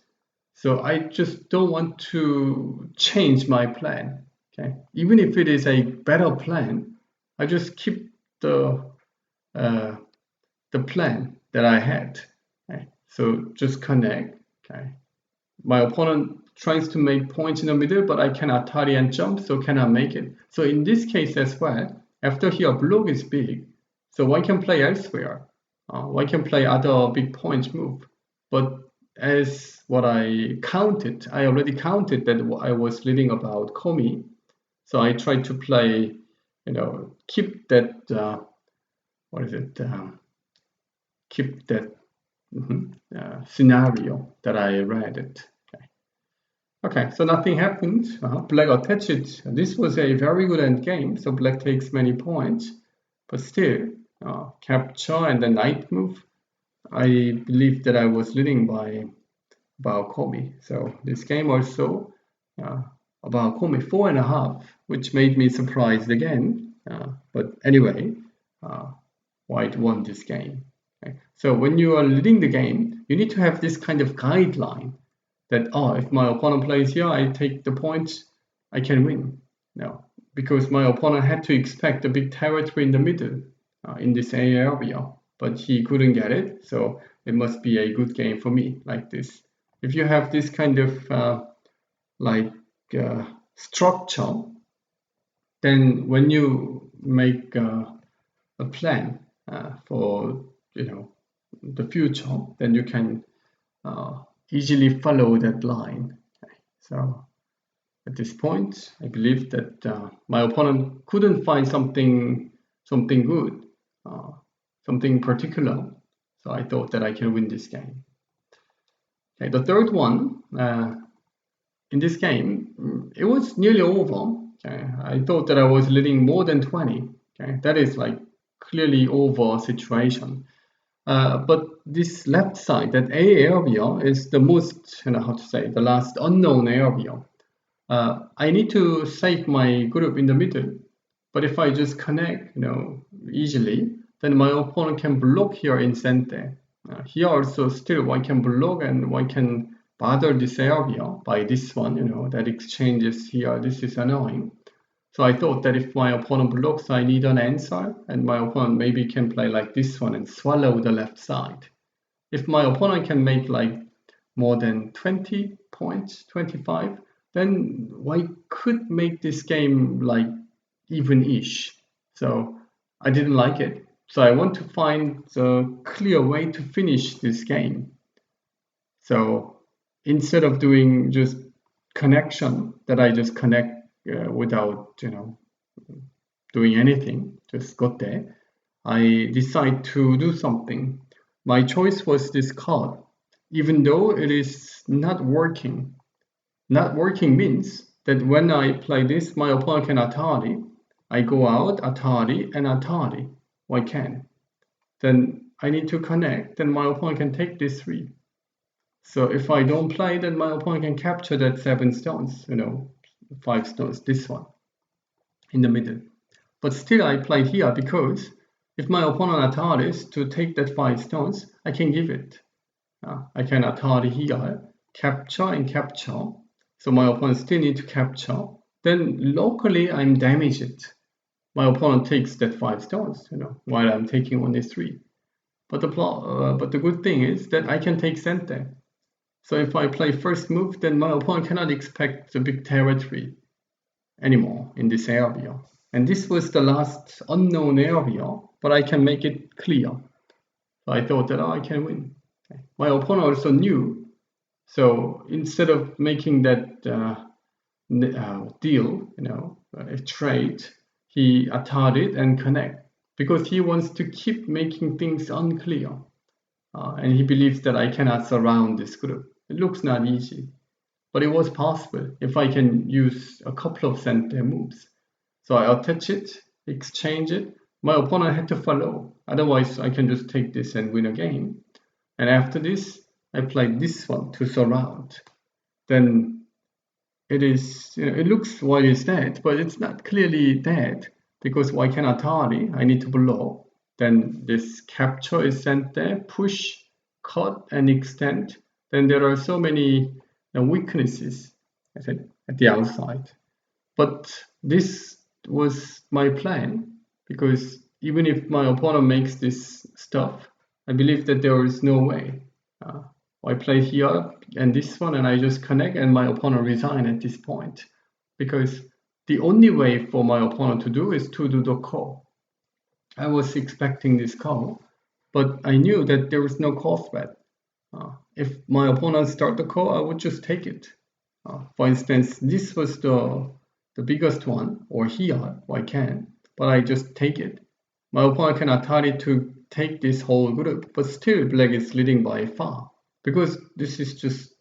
Speaker 1: So I just don't want to change my plan. Okay, even if it is a better plan, I just keep the plan that I had. Okay, so just connect. Okay, my opponent tries to make points in the middle, but I cannot tari and jump, so cannot make it. So in this case as well, after here block is big, so one can play elsewhere. One can play other big points move, but as what I already counted that I was leading about komi, So I tried to play, keep that, keep that scenario that I read it. Okay, so nothing happened. Black attached it. This was a very good end game, so black takes many points. But still, capture and the knight move, I believe that I was leading by about Komi. So this game also about Komi 4.5, which made me surprised again. But anyway, White won this game. Okay? So when you are leading the game, you need to have this kind of guideline that, if my opponent plays here, I take the points, I can win. No, because my opponent had to expect a big territory in the middle in this A area, but he couldn't get it, so it must be a good game for me like this. If you have this kind of structure, then when you make a plan for the future, then you can easily follow that line. Okay. So at this point, I believe that my opponent couldn't find something good, something particular. So I thought that I can win this game. Okay, the third one in this game, it was nearly over. Okay, I thought that I was leading more than 20. Okay, that is like clearly over situation. But this left side, that A area, is the most, the last unknown area. I need to save my group in the middle. But if I just connect, easily, then my opponent can block here in center. Here also still one can block and one can bother this area by this one, that exchanges here. This is annoying. So I thought that if my opponent blocks, I need an answer, and my opponent maybe can play like this one and swallow the left side. If my opponent can make like more than 20 points, 25, then I could make this game like even-ish. So I didn't like it. So I want to find a clear way to finish this game. So instead of doing just connection, that I just connect without doing anything, just got there, I decide to do something. My choice was this card, even though it is not working. Not working means that when I play this, my opponent can Atari. I go out, Atari, and Atari. Why can? Then I need to connect, then my opponent can take this 3. So if I don't play, then my opponent can capture that 7 stones, 5 stones, this one, in the middle. But still I play here because if my opponent Ataris to take that 5 stones, I can give it. I can Atari here, capture and capture. So my opponent still need to capture. Then locally I'm damaged. My opponent takes that 5 stones, while I'm taking only 3. But the good thing is that I can take center. So if I play first move, then my opponent cannot expect a big territory anymore in this area. And this was the last unknown area, but I can make it clear. So I thought that I can win. Okay. My opponent also knew. So instead of making that deal, a trade, he attacked it and connect because he wants to keep making things unclear. And he believes that I cannot surround this group. It looks not easy, but it was possible if I can use a couple of center moves. So I attach it, exchange it. My opponent had to follow. Otherwise, I can just take this and win a game. And after this, I played this one to surround. Then it is, it looks white is dead, but it's not clearly dead because why can Atari? I need to block. Then this capture is sent there, push, cut, and extend. Then there are so many weaknesses, I said, at the outside. But this was my plan because even if my opponent makes this stuff, I believe that there is no way. I play here and this one, and I just connect, and my opponent resign at this point because the only way for my opponent to do is to do the call. I was expecting this call, but I knew that there was no call threat. If my opponent start the call, I would just take it. For instance, this was the the biggest one, or here, I can, but I just take it. My opponent cannot try to take this whole group, but still black is leading by far, because this is just,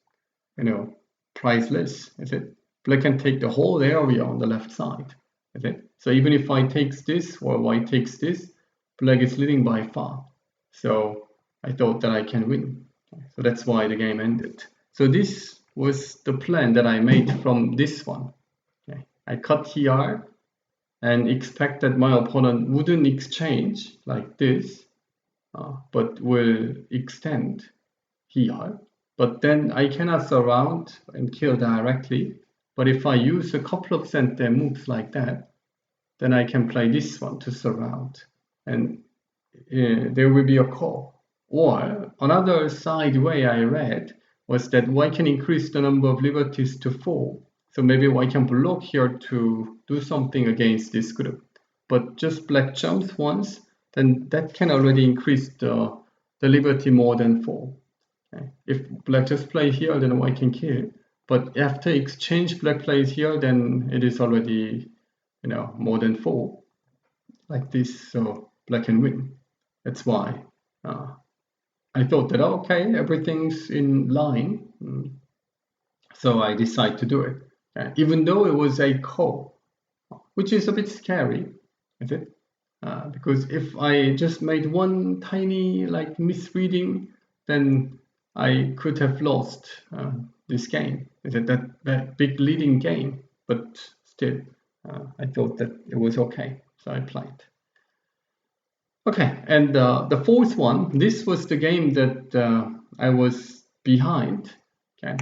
Speaker 1: priceless, is it? Black can take the whole area on the left side, is it? So even if I takes this or white takes this, black is leading by far. So I thought that I can win. So that's why the game ended. So this was the plan that I made from this one. Okay. I cut here and expect that my opponent wouldn't exchange like this, but will extend here. But then I cannot surround and kill directly. But if I use a couple of center moves like that, then I can play this one to surround. And there will be a call. Or another side way I read was that white can increase the number of liberties to 4. So maybe white can block here to do something against this group. But just black jumps once, then that can already increase the liberty more than 4. Okay. If black just play here, then white can kill. But after exchange, black plays here, then it is already, more than 4, like this. So black can win. That's why I thought that, okay, everything's in line. So I decided to do it, even though it was a call, which is a bit scary, is it? Because if I just made one tiny misreading, then I could have lost this game. Is it that big leading game? But still, I thought that it was okay, so I played. Okay, and the fourth one, this was the game that I was behind. Okay,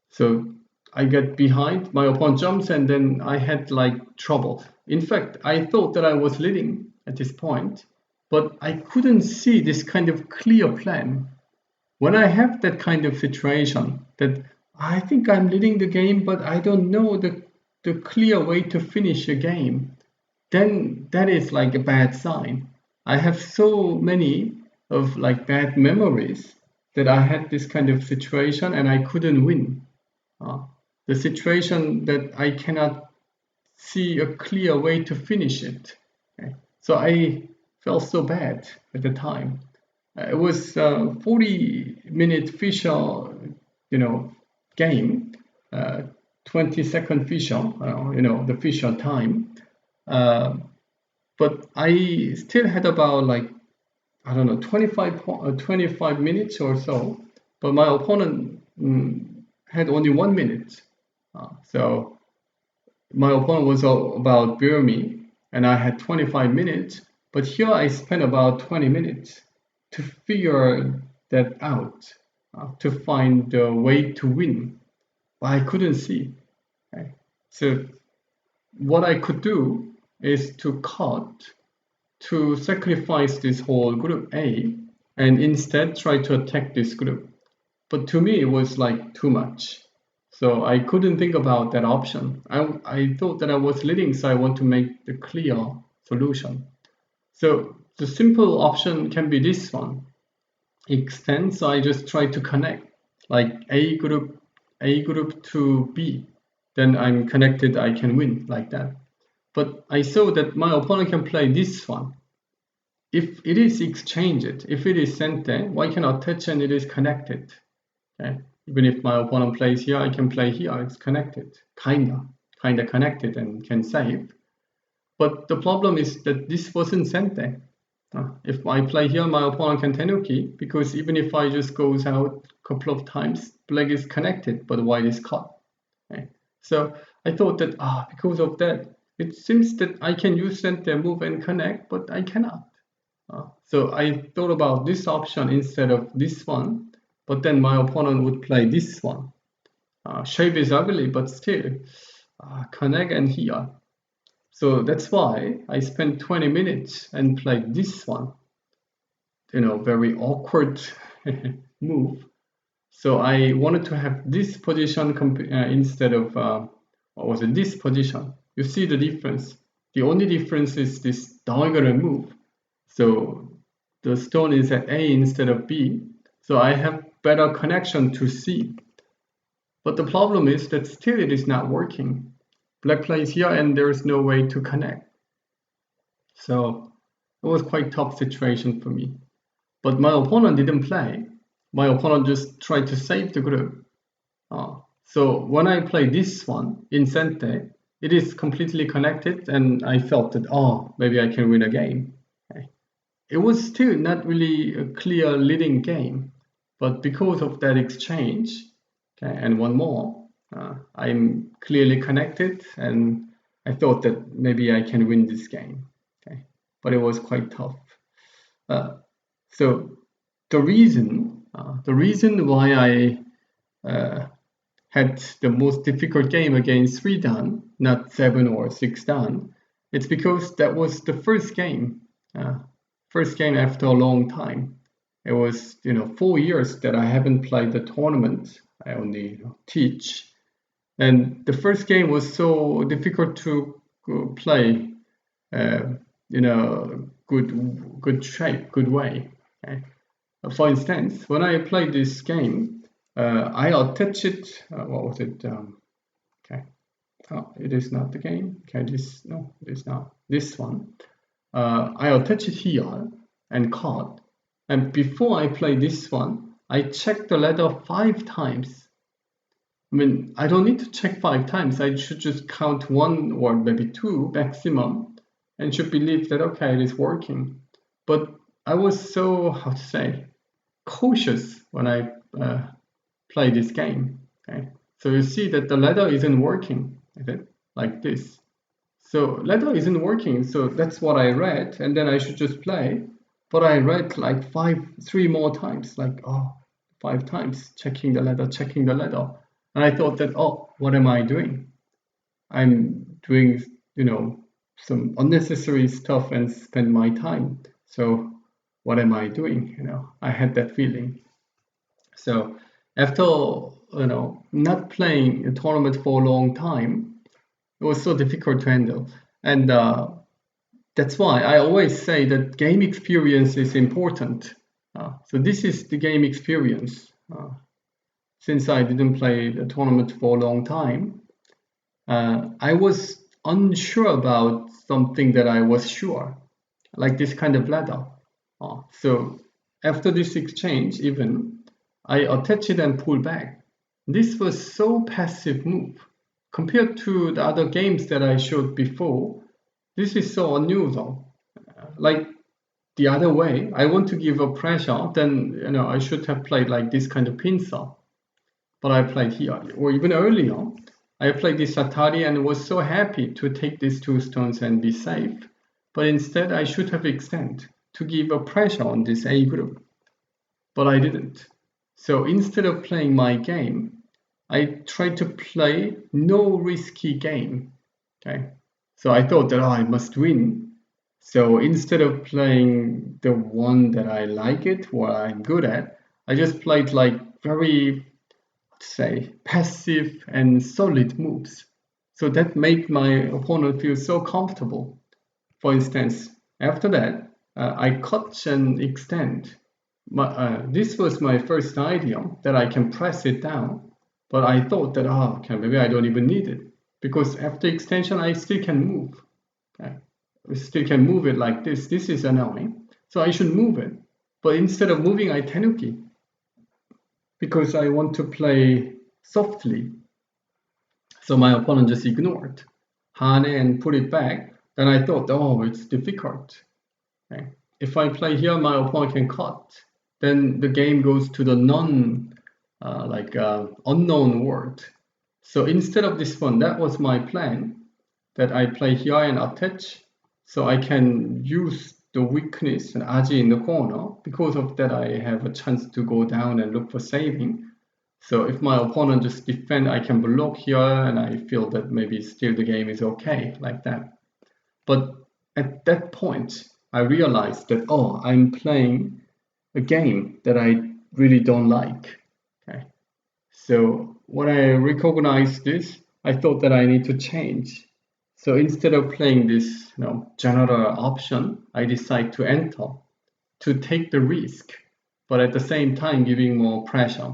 Speaker 1: so I get behind, my opponent jumps, and then I had trouble. In fact, I thought that I was leading at this point, but I couldn't see this kind of clear plan. When I have that kind of situation, that I think I'm leading the game, but I don't know the clear way to finish a game, then that is a bad sign. I have so many of bad memories that I had this kind of situation and I couldn't win. The situation that I cannot see a clear way to finish it. Okay. So I felt so bad at the time. It was 40-minute Fisher, game, 20-second Fisher, the Fisher time. But I still had about 25 minutes or so. But my opponent had only 1 minute. So my opponent was about bear me, and I had 25 minutes. But here I spent about 20 minutes to figure that out, to find the way to win. But I couldn't see. Okay? So what I could do is to cut, to sacrifice this whole group A, and instead try to attack this group. But to me, it was too much. So I couldn't think about that option. I thought that I was leading, so I want to make the clear solution. So the simple option can be this one. Extend, so I just try to connect A group to B. Then I'm connected, I can win like that. But I saw that my opponent can play this one. If it is exchanged, if it is center, why cannot touch and it is connected? Okay. Even if my opponent plays here, I can play here, it's connected. Kinda connected and can save. But the problem is that this wasn't center. If I play here, my opponent can tenuki, because even if I just goes out a couple of times, black is connected, but white is cut. Okay. So I thought that because of that, it seems that I can use center move and connect, but I cannot. So I thought about this option instead of this one, but then my opponent would play this one. Shape is ugly, but still connect and here. So that's why I spent 20 minutes and played this one. Very awkward move. So I wanted to have this position instead of this position. You see the difference. The only difference is this diagonal move. So the stone is at A instead of B. So I have better connection to C. But the problem is that still it is not working. black plays here and there's no way to connect. So it was quite tough situation for me. But my opponent didn't play. My opponent just tried to save the group. So when I play this one in Sente, it is completely connected, and I felt that, oh, maybe I can win a game. Okay. It was still not really a clear leading game, but because of that exchange, okay, and one more, I'm clearly connected, and I thought that maybe I can win this game. Okay, but it was quite tough. So the reason why I had the most difficult game against 3 dan, not 7 or 6 dan, it's because that was the first game after a long time. It was 4 years that I haven't played the tournament. I only teach, and the first game was so difficult to play in a good shape, good way. Okay? For instance, when I played this game, I attached it. What was it? Okay, it is not the game. Okay, it is not this one. I attached it here and caught. And before I play this one, I checked the ladder 5 times. I mean, I don't need to check 5 times. I should just count 1 or maybe 2 maximum, and should believe that okay, it is working. But I was so cautious when I play this game. Okay, so you see that the ladder isn't working, is it? Like this. So ladder isn't working. So that's what I read, and then I should just play. But I read like 3 more times, like 5 times, checking the ladder, and I thought that what am I doing? I'm doing some unnecessary stuff and spend my time. So what am I doing? I had that feeling. So after not playing a tournament for a long time, it was so difficult to handle, and that's why I always say that game experience is important. So this is the game experience. Since I didn't play the tournament for a long time, I was unsure about something that I was sure, like this kind of ladder. So after this exchange, even I attach it and pull back. This was so passive move compared to the other games that I showed before. This is so unusual. Like the other way, I want to give a pressure, then I should have played like this kind of pincer. But I played here, or even earlier, I played this Atari and was so happy to take these 2 stones and be safe. But instead, I should have extended to give a pressure on this A group. But I didn't. So instead of playing my game, I tried to play no risky game. Okay. So I thought that I must win. So instead of playing the one that I like it, what I'm good at, I just played like very, passive and solid moves. So that made my opponent feel so comfortable. For instance, after that, I cut and extend. This was my first idea that I can press it down, but I thought that okay, maybe I don't even need it, because after extension I still can move. Okay, I still can move it like this. This is annoying, so I should move it. But instead of moving, I tenuki because I want to play softly. So my opponent just ignored Hane and put it back. Then I thought, it's difficult. Okay. If I play here, my opponent can cut. Then the game goes to the unknown world. So instead of this one, that was my plan, that I play here and attach, so I can use the weakness and Aji in the corner. Because of that, I have a chance to go down and look for saving. So if my opponent just defend, I can block here, and I feel that maybe still the game is okay, like that. But at that point, I realized that, I'm playing a game that I really don't like. Okay. So when I recognized this, I thought that I need to change. So instead of playing this general option, I decide to enter, to take the risk, but at the same time giving more pressure.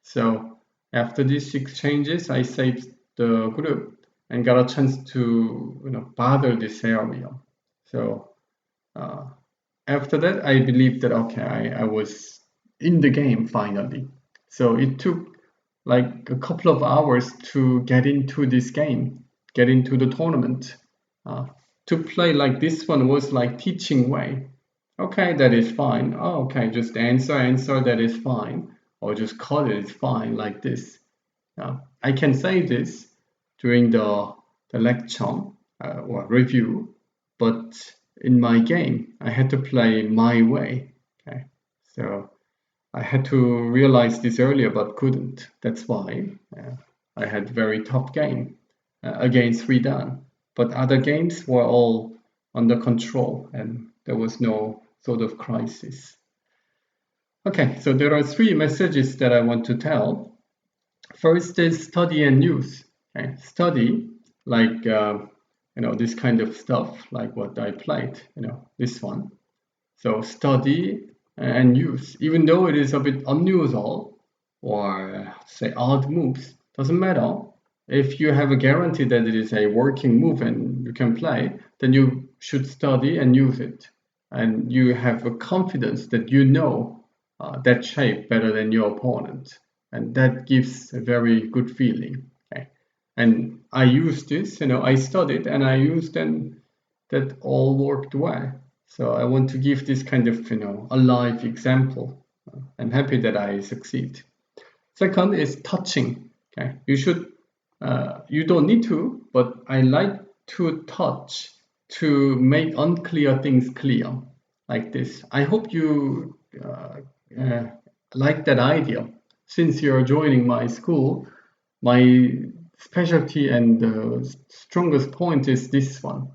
Speaker 1: So after these exchanges, I saved the group. and got a chance to bother this area. So after that, I believed that okay, I was in the game finally. So it took like a couple of hours to get into this game, get into the tournament. To play like this one was like teaching way. Okay, that is fine. Oh, okay, just answer, that is fine. Or just cut it is fine, like this. I can say this during the lecture or review, but in my game, I had to play my way. Okay, so I had to realize this earlier, but couldn't. That's why I had very tough game against Ridan. But other games were all under control, and there was no sort of crisis. Okay, so there are 3 messages that I want to tell. First is study and use. Okay, study like this kind of stuff, like what I played. This one. So study and use, even though it is a bit unusual or say odd moves, doesn't matter. If you have a guarantee that it is a working move and you can play, then you should study and use it. And you have a confidence that you know that shape better than your opponent. And that gives a very good feeling. Okay? And I used this, I studied and I used, and that all worked well. So I want to give this kind of, a live example. I'm happy that I succeed. Second is touching. Okay, you don't need to, but I like to touch to make unclear things clear, like this. I hope you like that idea. Since you're joining my school, my specialty and the strongest point is this one,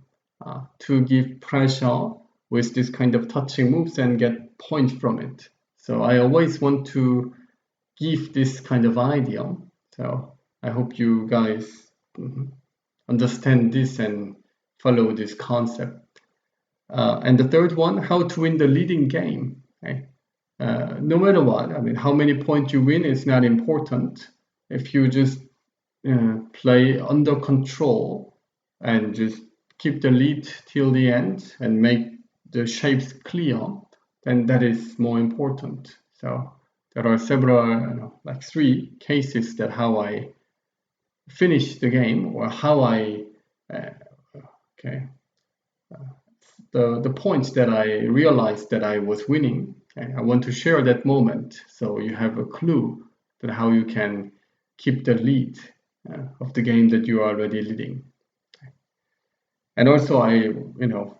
Speaker 1: to give pressure with this kind of touching moves and get points from it. So I always want to give this kind of idea. So I hope you guys understand this and follow this concept. And the third one, how to win the leading game. Okay? No matter what, how many points you win is not important. If you just play under control and just keep the lead till the end and make the shapes clear, then that is more important. So there are several, like 3 cases that how I finish the game or how I, the points that I realized that I was winning. Okay? I want to share that moment so you have a clue that how you can keep the lead of the game that you are already leading. And also I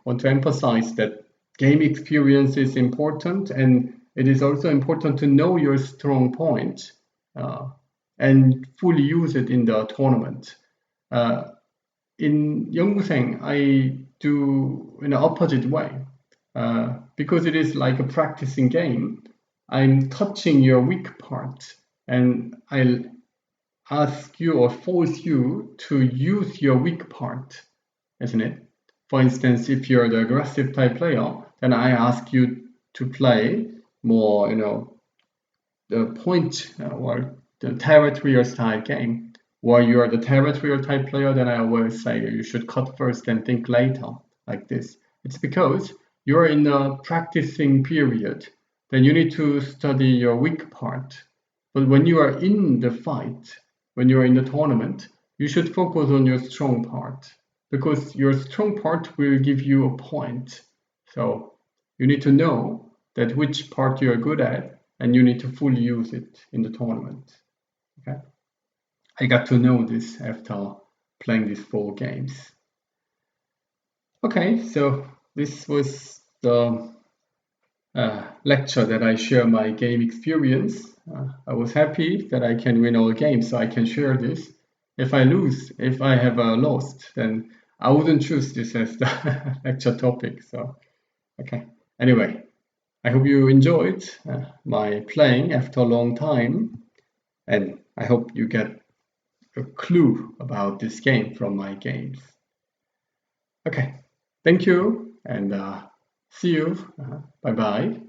Speaker 1: want to emphasize that game experience is important, and it is also important to know your strong point and fully use it in the tournament. In Yunguseng, I do in the opposite way because it is like a practicing game. I'm touching your weak part, and I'll ask you or force you to use your weak part, isn't it? For instance, if you're the aggressive type player, then I ask you to play more, the point or the territorial style game. While you are the territorial type player, then I always say you should cut first and think later, like this. It's because you're in a practicing period, then you need to study your weak part. But when you are in the fight, when you are in the tournament, you should focus on your strong part, because your strong part will give you a point. So you need to know that which part you are good at, and you need to fully use it in the tournament. Okay? I got to know this after playing these 4 games. Okay, so this was the lecture that I share my game experience. I was happy that I can win all games, so I can share this. If I lose, if I have lost, then I wouldn't choose this as the lecture topic. So, okay. Anyway, I hope you enjoyed my playing after a long time, and I hope you get a clue about this game from my games. Okay, thank you, and see you. Bye-bye.